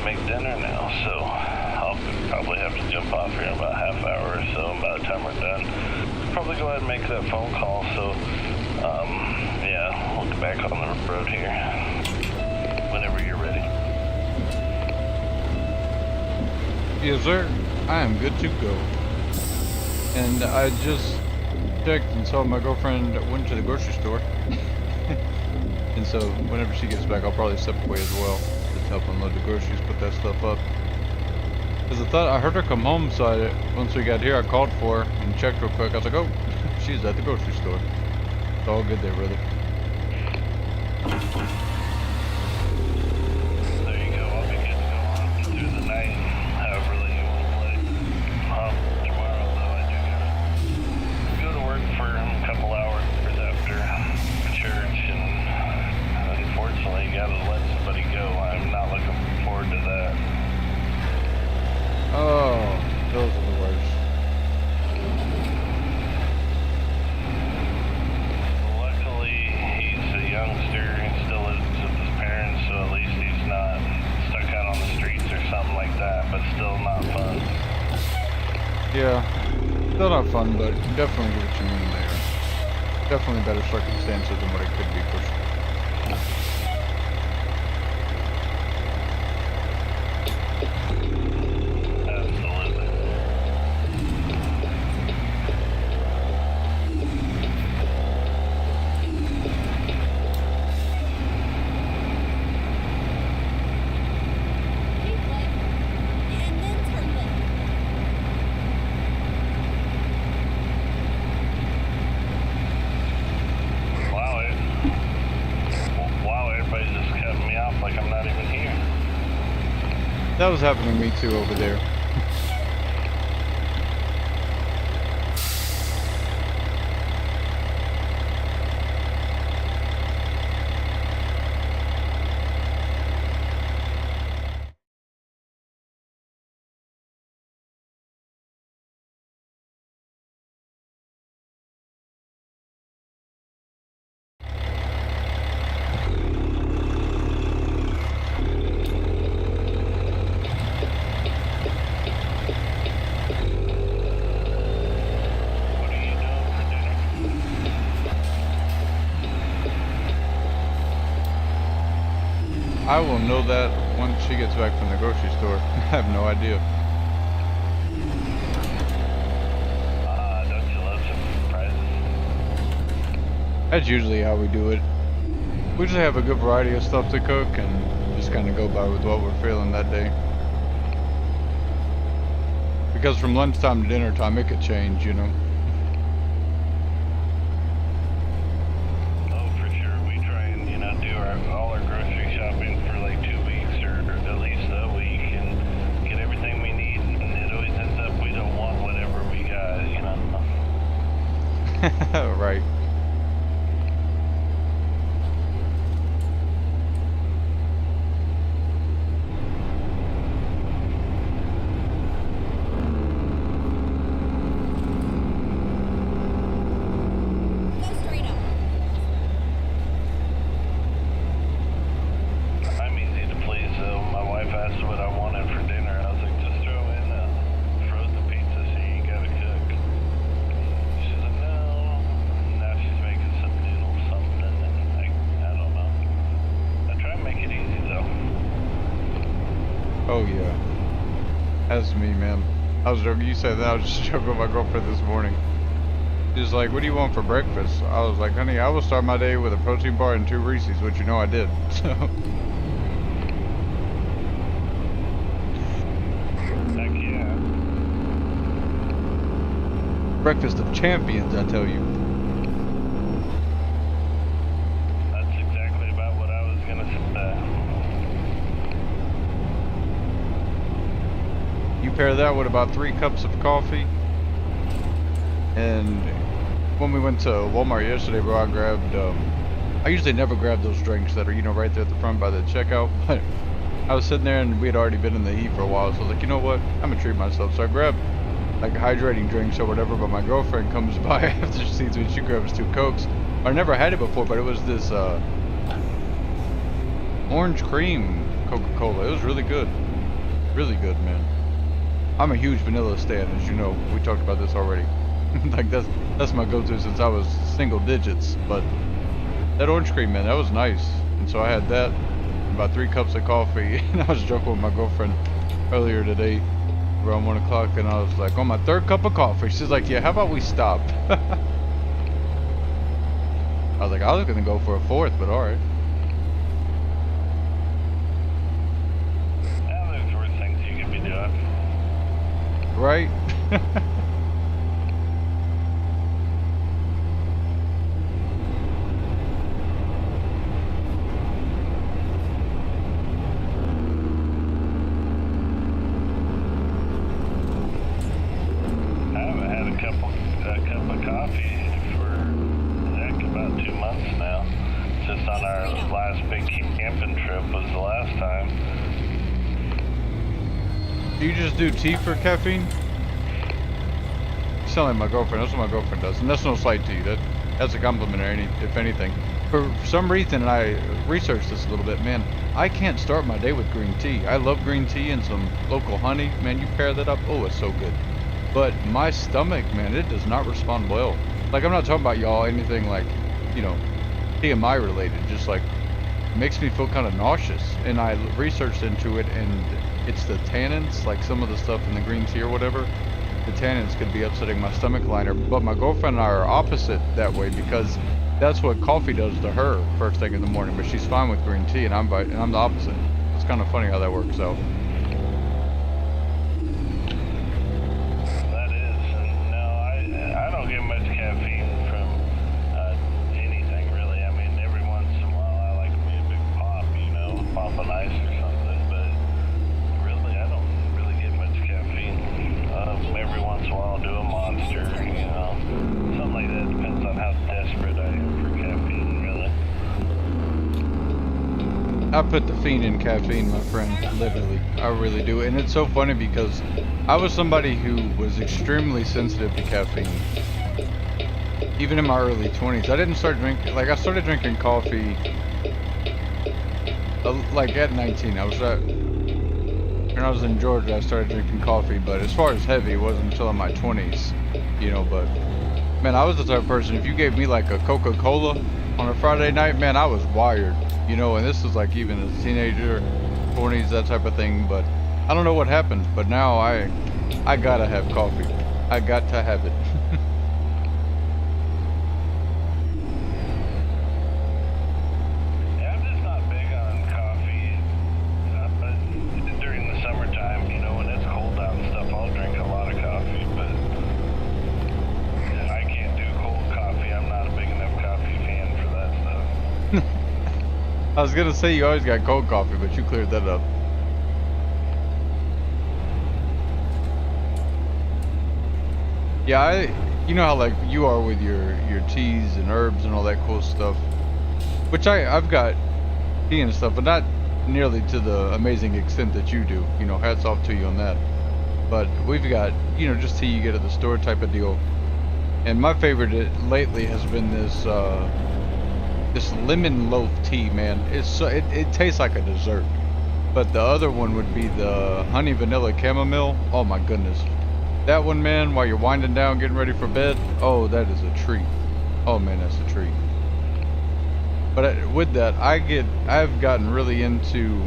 make dinner now, so I'll probably have to jump off here in about a half hour or so. And by the time we're done, probably go ahead and make that phone call. So, yeah, we'll get back on the road here whenever you're ready. Yes, sir. I am good to go. And I just checked and saw my girlfriend went to the grocery store. And so whenever she gets back, I'll probably step away as well to help unload the groceries, put that stuff up. Because I heard her come home, so once we got here, I called for her and checked real quick. I was like, oh, she's at the grocery store. It's all good there, brother. There you go. I'll be good. Yeah, still not fun, but definitely get what you mean there. Definitely better circumstances than what it could be for sure. Absolutely. Keep left, and then turn left. Wow, everybody's just cutting me off like I'm not even here. That was happening to me too over there. What are you doing for dinner? I will know that once she gets back from the grocery store. I have no idea. Don't you love surprises? That's usually how we do it. We usually have a good variety of stuff to cook and just kind of go by with what we're feeling that day. Because from lunchtime to dinner time, it could change, you know. Oh, for sure. We try and, do all our grocery shopping for like 2 weeks or at least a week and get everything we need. And it always ends up we don't want whatever we got, Right. Go straight up. I'm easy to please though. My wife asked what I wanted for dinner. I was like, just throw in a frozen pizza so you ain't gotta cook. She's like, no. Now she's making some noodles, something, and I don't know. I try and make it easy though. Oh yeah. That's me, man. I was joking. You said that. I was just joking with my girlfriend this morning. She's like, what do you want for breakfast? I was like, honey, I will start my day with a protein bar and 2 Reese's, which you know I did. So, Heck yeah. breakfast of champions, I tell you. That's exactly about what I was gonna say. You pair that with about 3 cups of coffee. And when we went to Walmart yesterday, bro, I grabbed, I usually never grab those drinks that are, right there at the front by the checkout. But I was sitting there and we had already been in the heat for a while. So I was like, you know what? I'm gonna treat myself. So I grabbed like hydrating drinks or whatever. But my girlfriend comes by after she sees me. She grabs 2 Cokes. I never had it before, but it was this orange cream Coca-Cola. It was really good. Really good, man. I'm a huge vanilla stan, as you know. We talked about this already. Like that's my go-to since I was single digits. But that orange cream, man, that was nice. And so I had that, about 3 cups of coffee, and I was joking with my girlfriend earlier today around 1 o'clock, and I was like, on my 3rd cup of coffee. She's like, yeah, how about we stop? I was like, I was gonna go for a 4th, but all right. Now there's worse things you could be doing. Right? I haven't had a cup of coffee for heck about 2 months now. Just on our last big camping trip was the last time. Do you just do tea for caffeine? You sound like my girlfriend. That's what my girlfriend does, and that's no slight to you. That's a compliment, or if anything. For some reason, and I researched this a little bit, man, I can't start my day with green tea. I love green tea and some local honey. Man, you pair that up. Oh, it's so good. but my stomach, man, it does not respond well. Like, I'm not talking about y'all anything like, you know, TMI related, just like makes me feel kind of nauseous. And I researched into it, and it's the tannins, like some of the stuff in the green tea or whatever. The tannins could be upsetting my stomach liner, but my girlfriend and I are opposite that way because that's what coffee does to her first thing in the morning. But she's fine with green tea, and I'm the opposite. It's kind of funny how that works out. That is, and no, I don't get much caffeine from anything really. I mean, every once in a while I like me a big pop, you know, pop an ice or something, but really I don't really get much caffeine. Every once in a while I'll do a Monster, you know, something like that. Depends on how desperate I am for caffeine, really. I put the fiend in caffeine, my friend, literally. I really do. And it's so funny because I was somebody who was extremely sensitive to caffeine. Even in my early 20s. I didn't start drinking, like I started drinking coffee like at 19. When I was in Georgia, I started drinking coffee, but as far as heavy, it wasn't until in my 20s, you know, but man, I was the type of person, if you gave me like a Coca-Cola on a Friday night, man, I was wired, you know, and this was like even as a teenager, 20s, that type of thing, but I don't know what happened, but now I gotta have coffee. I got to have it. Yeah, I'm just not big on coffee. During the summertime, you know, when it's cold out and stuff, I'll drink a lot of coffee, but I can't do cold coffee. I'm not a big enough coffee fan for that stuff. I was gonna say you always got cold coffee, but you cleared that up. Yeah, you know how like you are with your teas and herbs and all that cool stuff, which I've got tea and stuff, but not nearly to the amazing extent that you do. You know, hats off to you on that. But we've got, you know, just tea you get at the store type of deal. And my favorite lately has been this lemon loaf tea, man. It tastes like a dessert. But the other one would be the honey vanilla chamomile. Oh my goodness. That one, man, while you're winding down, getting ready for bed, oh, that is a treat. Oh man, that's a treat. But with that, I've gotten really into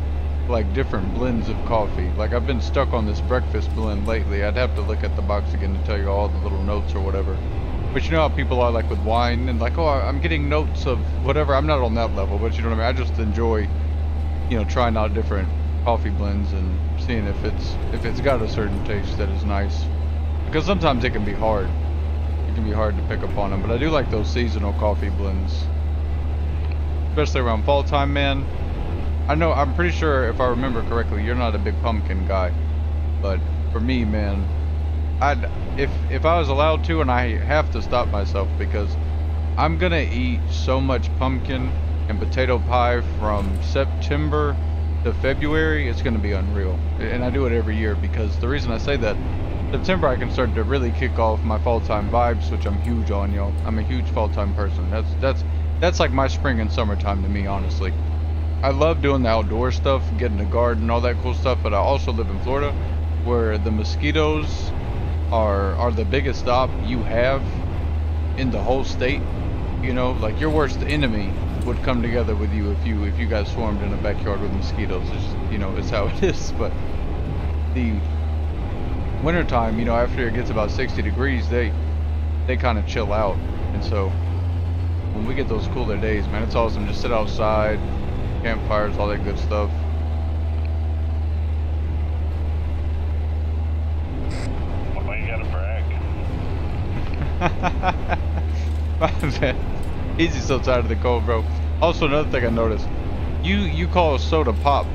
like different blends of coffee. Like I've been stuck on this breakfast blend lately. I'd have to look at the box again to tell you all the little notes or whatever. But you know how people are like with wine and like, oh, I'm getting notes of whatever. I'm not on that level, but you know what I mean? I just enjoy, you know, trying out different coffee blends and seeing if it's got a certain taste that is nice. Because sometimes it can be hard. It can be hard to pick up on them. But I do like those seasonal coffee blends. Especially around fall time, man. I know, I'm pretty sure if I remember correctly, you're not a big pumpkin guy. But for me, man, if I was allowed to, and I have to stop myself because I'm gonna eat so much pumpkin and potato pie from September to February, it's gonna be unreal. And I do it every year because the reason I say that, September I can start to really kick off my fall time vibes, which I'm huge on, y'all. I'm a huge fall time person. That's like my spring and summertime to me, honestly. I love doing the outdoor stuff, getting a garden, all that cool stuff, but I also live in Florida where the mosquitoes are the biggest stop you have in the whole state. You know, like your worst enemy would come together with you if you guys swarmed in a backyard with mosquitoes. It's, you know, it's how it is. But the wintertime, you know, after it gets about 60 degrees, they kind of chill out. And so when we get those cooler days, man, it's awesome. Just sit outside, campfires, all that good stuff. Well, you gotta brag. Man, Easy's so tired of the cold, bro. Also, another thing I noticed, you call soda pop.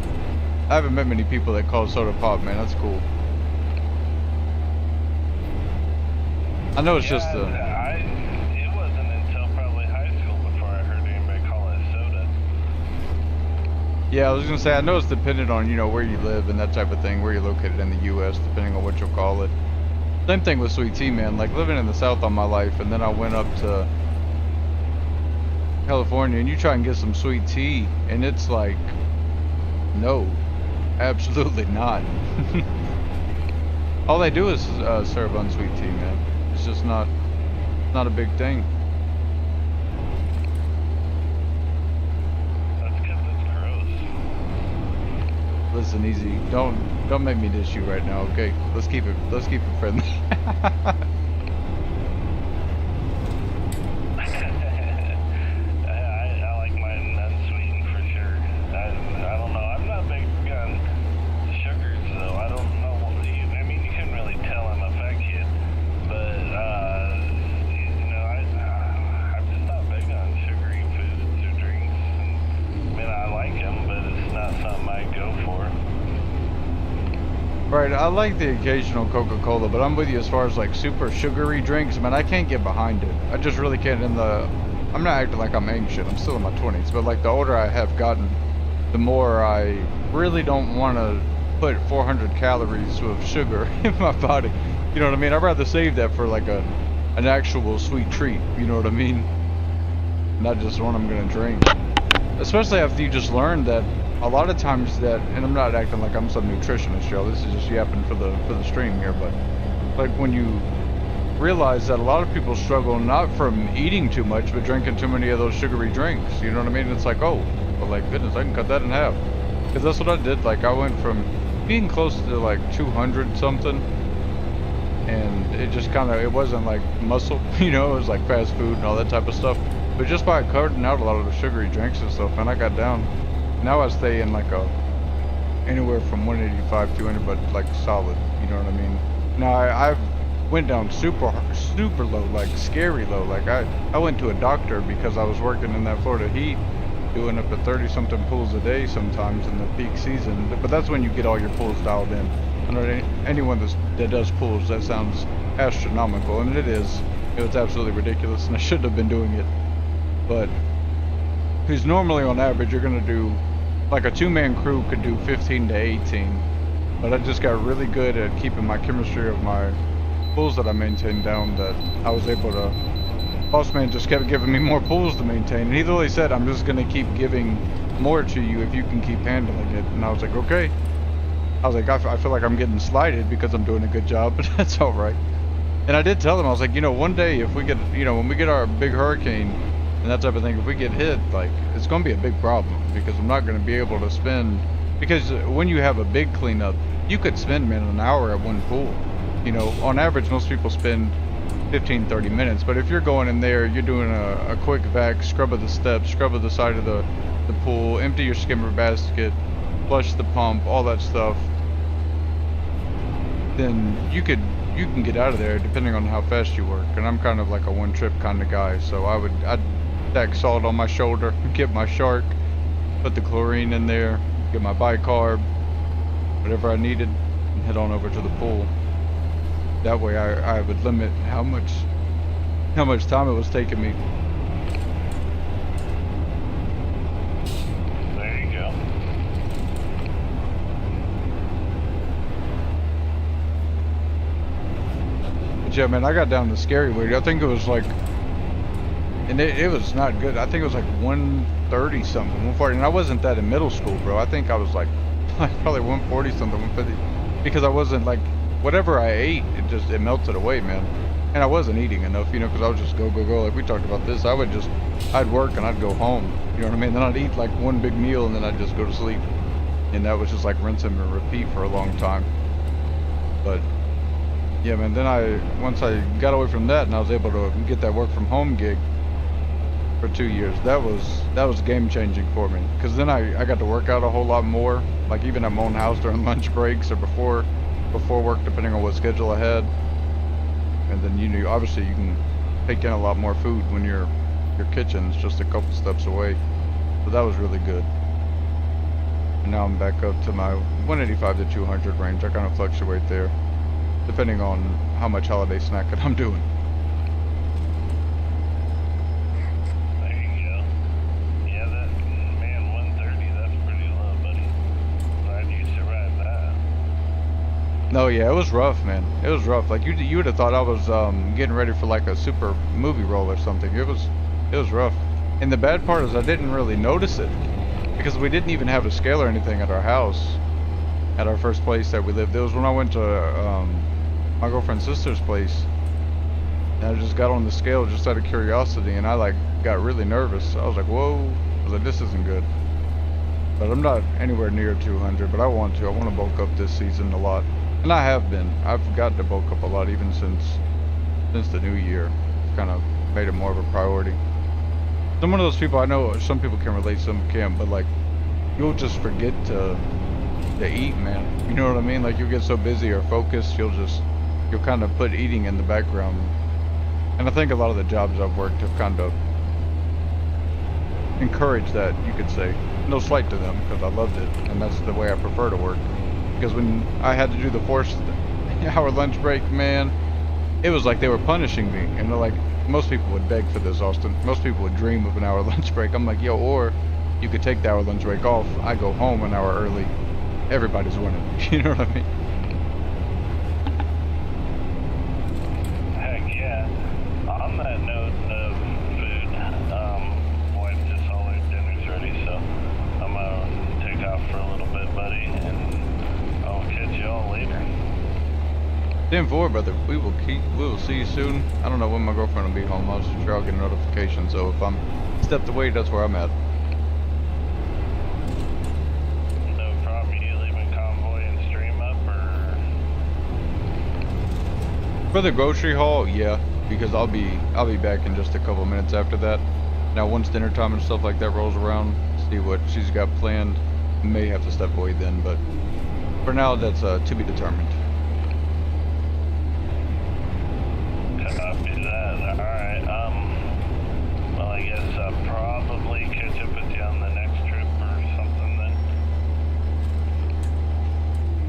I haven't met many people that call soda pop, man. That's cool. I know it's just it wasn't until probably high school before I heard anybody call it soda. Yeah, I was gonna say, I know it's dependent on, you know, where you live and that type of thing, where you're located in the U.S., depending on what you'll call it. Same thing with sweet tea, man. Like living in the South all my life, and then I went up to California, and you try and get some sweet tea, and it's like, no, absolutely not. All they do is serve unsweet tea, man. It's just not a big thing. That's because it's gross. Listen, easy. Don't make me dish you right now, okay? Let's keep it friendly. I like mine unsweetened for sure. I don't know. I'm not big on sugars though. I don't know what I mean, you couldn't really tell I'm a fat kid, but you know, I'm just not big on sugary foods or drinks. I mean, I like them, but it's not something I go for. Right, I like the occasional Coca-Cola, but I'm with you as far as like super sugary drinks. Man, I can't get behind it. I just really can't. I'm not acting like I'm ancient. I'm still in my 20s, but like the older I have gotten, the more I really don't want to put 400 calories of sugar in my body. You know what I mean? I'd rather save that for like an actual sweet treat. You know what I mean? Not just one I'm gonna drink. Especially after you just learn that a lot of times that, and I'm not acting like I'm some nutritionist, Joe. This is just yapping for the stream here, but like when you realize that a lot of people struggle not from eating too much, but drinking too many of those sugary drinks. You know what I mean? It's like, oh, well, like goodness, I can cut that in half. Because that's what I did. Like I went from being close to like 200 something, and it just kind of, it wasn't like muscle, you know, it was like fast food and all that type of stuff. But just by cutting out a lot of the sugary drinks and stuff, man, I got down. Now I stay in like anywhere from 185, 200, but like solid, you know what I mean? Now I've went down super low, like scary low. Like I went to a doctor because I was working in that Florida heat, doing up to 30 something pools a day sometimes in the peak season. But that's when you get all your pools dialed in. I know anyone that does pools, that sounds astronomical, and it is. It was absolutely ridiculous, and I shouldn't have been doing it. But because normally on average you're gonna do, like a 2-man crew could do 15 to 18, but I just got really good at keeping my chemistry of my pools that I maintained down, that I was able to, boss man just kept giving me more pools to maintain, and he literally said, I'm just gonna keep giving more to you if you can keep handling it. And I was like, okay. I was like, I feel like I'm getting slighted because I'm doing a good job, but that's all right. And I did tell him, I was like, you know, one day if we get, you know, when we get our big hurricane and that type of thing, if we get hit, like, it's going to be a big problem, because I'm not going to be able to spend, because when you have a big cleanup, you could spend, man, an hour at one pool. You know, on average, most people spend 15, 30 minutes, but if you're going in there, you're doing a quick vac, scrub of the steps, scrub of the side of the pool, empty your skimmer basket, flush the pump, all that stuff, then you can get out of there depending on how fast you work. And I'm kind of like a one trip kind of guy, so I'd stack salt on my shoulder, get my shark, put the chlorine in there, get my bicarb, whatever I needed, and head on over to the pool. That way I would limit how much time it was taking me. There you go. But yeah, man, I got down the scary weight. I think it was like, and it was not good. I think it was like 130 something, 140. And I wasn't that in middle school, bro. I think I was like probably 140 something, 150, because I wasn't like, whatever I ate, it melted away, man. And I wasn't eating enough, you know, because I was just go. Like we talked about this, I'd work and I'd go home, you know what I mean? Then I'd eat like one big meal and then I'd just go to sleep. And that was just like rinse and repeat for a long time. But yeah, man, then once I got away from that and I was able to get that work from home gig for 2 years, that was game changing for me. Because then I got to work out a whole lot more, like even at my own house during lunch breaks or before work, depending on what schedule I had. And then, you know, obviously you can take in a lot more food when your kitchen's just a couple steps away. So that was really good. And now I'm back up to my 185 to 200 range. I kind of fluctuate there, depending on how much holiday snacking I'm doing. There you go. Yeah, that, man, 130, that's pretty low, buddy. Glad you survived that. No, yeah, it was rough, man. It was rough. Like you would have thought I was getting ready for like a super movie role or something. It was rough. And the bad part is I didn't really notice it, because we didn't even have a scale or anything at our house, at our first place that we lived. It was when I went to my girlfriend's sister's place. And I just got on the scale just out of curiosity, and I like got really nervous. I was like, whoa. I was like, this isn't good. But I'm not anywhere near 200, but I want to. I want to bulk up this season a lot. And I have been. I've got to bulk up a lot even since the new year. Kind of made it more of a priority. I'm one of those people, I know some people can relate, some can't, but like, you'll just forget to eat, man. You know what I mean? Like, you'll get so busy or focused, you'll kind of put eating in the background. And I think a lot of the jobs I've worked have kind of encouraged that, you could say. No slight to them, because I loved it, and that's the way I prefer to work. Because when I had to do the forced hour lunch break, man, it was like they were punishing me. And they're like, most people would beg for this, Austin. Most people would dream of an hour lunch break. I'm like, yo, or you could take the hour lunch break off. I go home an hour early. Everybody's winning. You know what I mean? Heck yeah. On that note of food, wife just hollered dinner's ready, so I'm gonna take off for a little bit, buddy, and I'll catch you all later. 10-4, brother. We will see you soon. I don't know when my girlfriend will be home. I'm sure I'll get a notification. So if I'm stepped away, that's where I'm at. No problem. You leaving convoy and stream up, or? For the grocery haul, yeah, because I'll be back in just a couple minutes after that. Now, once dinner time and stuff like that rolls around, see what she's got planned. May have to step away then, but for now, that's to be determined. Copy that. Alright, well, I guess I'll probably catch up with you on the next trip or something then.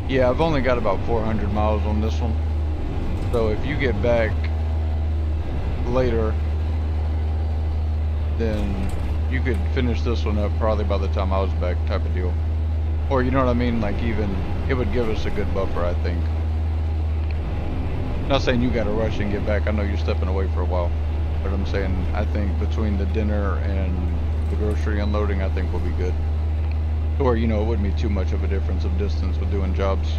Yeah, I've only got about 400 miles on this one. So if you get back later, then you could finish this one up probably by the time I was back, type of deal. Or, you know what I mean? Like, even, it would give us a good buffer, I think. Not saying you gotta rush and get back. I know you're stepping away for a while. But I'm saying, I think between the dinner and the grocery unloading, I think we'll be good. Or, you know, it wouldn't be too much of a difference of distance with doing jobs.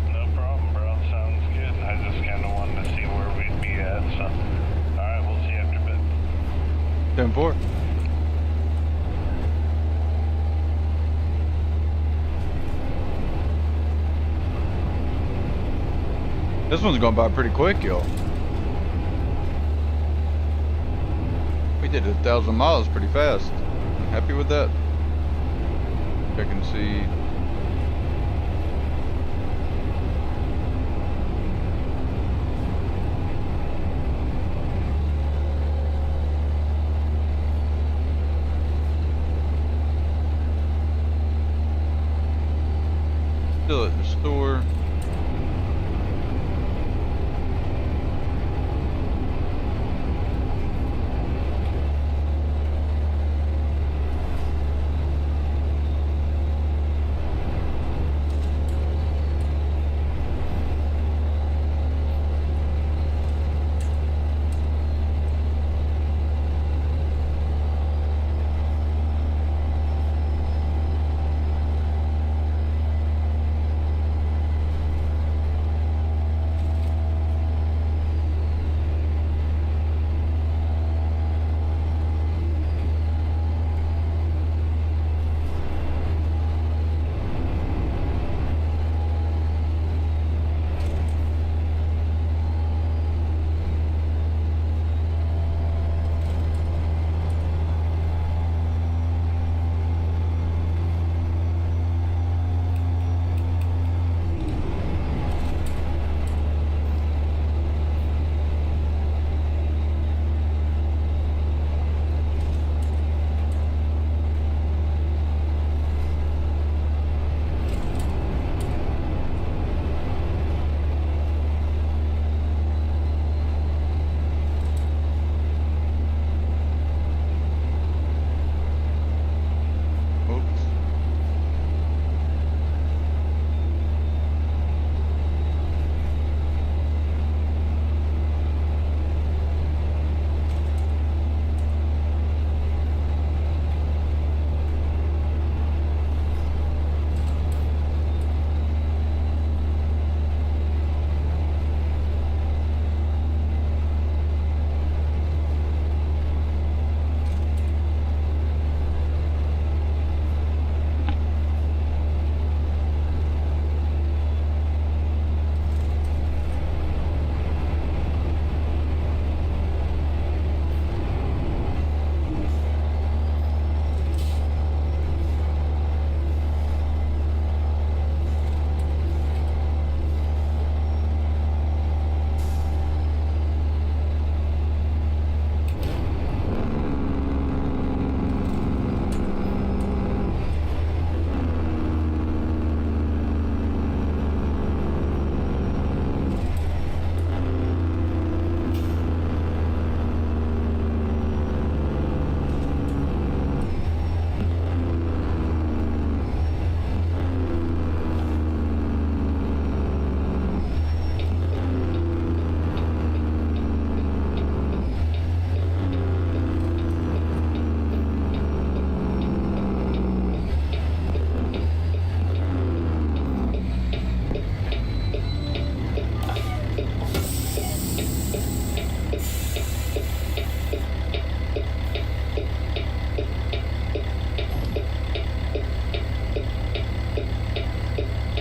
No problem, bro. Sounds good. I just kind of wanted to see where we'd be at, so. Alright, we'll see you after a bit. 10-4. This one's going by pretty quick, yo. We did 1,000 miles pretty fast. Happy with that. Check and see. Still at the store.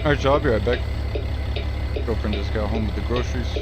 Alright, so I'll be right back. Girlfriend just got home with the groceries.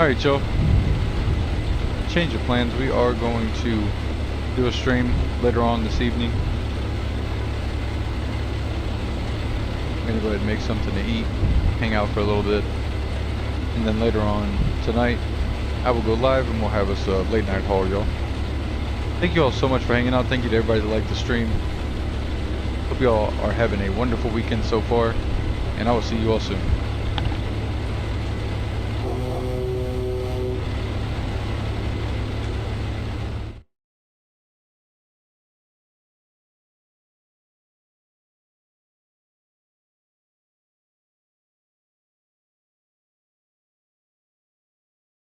Alright, y'all. Change of plans. We are going to do a stream later on this evening. I'm gonna go ahead and make something to eat, hang out for a little bit, and then later on tonight, I will go live and we'll have us a late night haul, y'all. Thank you all so much for hanging out. Thank you to everybody that liked the stream. Hope you all are having a wonderful weekend so far, and I will see you all soon.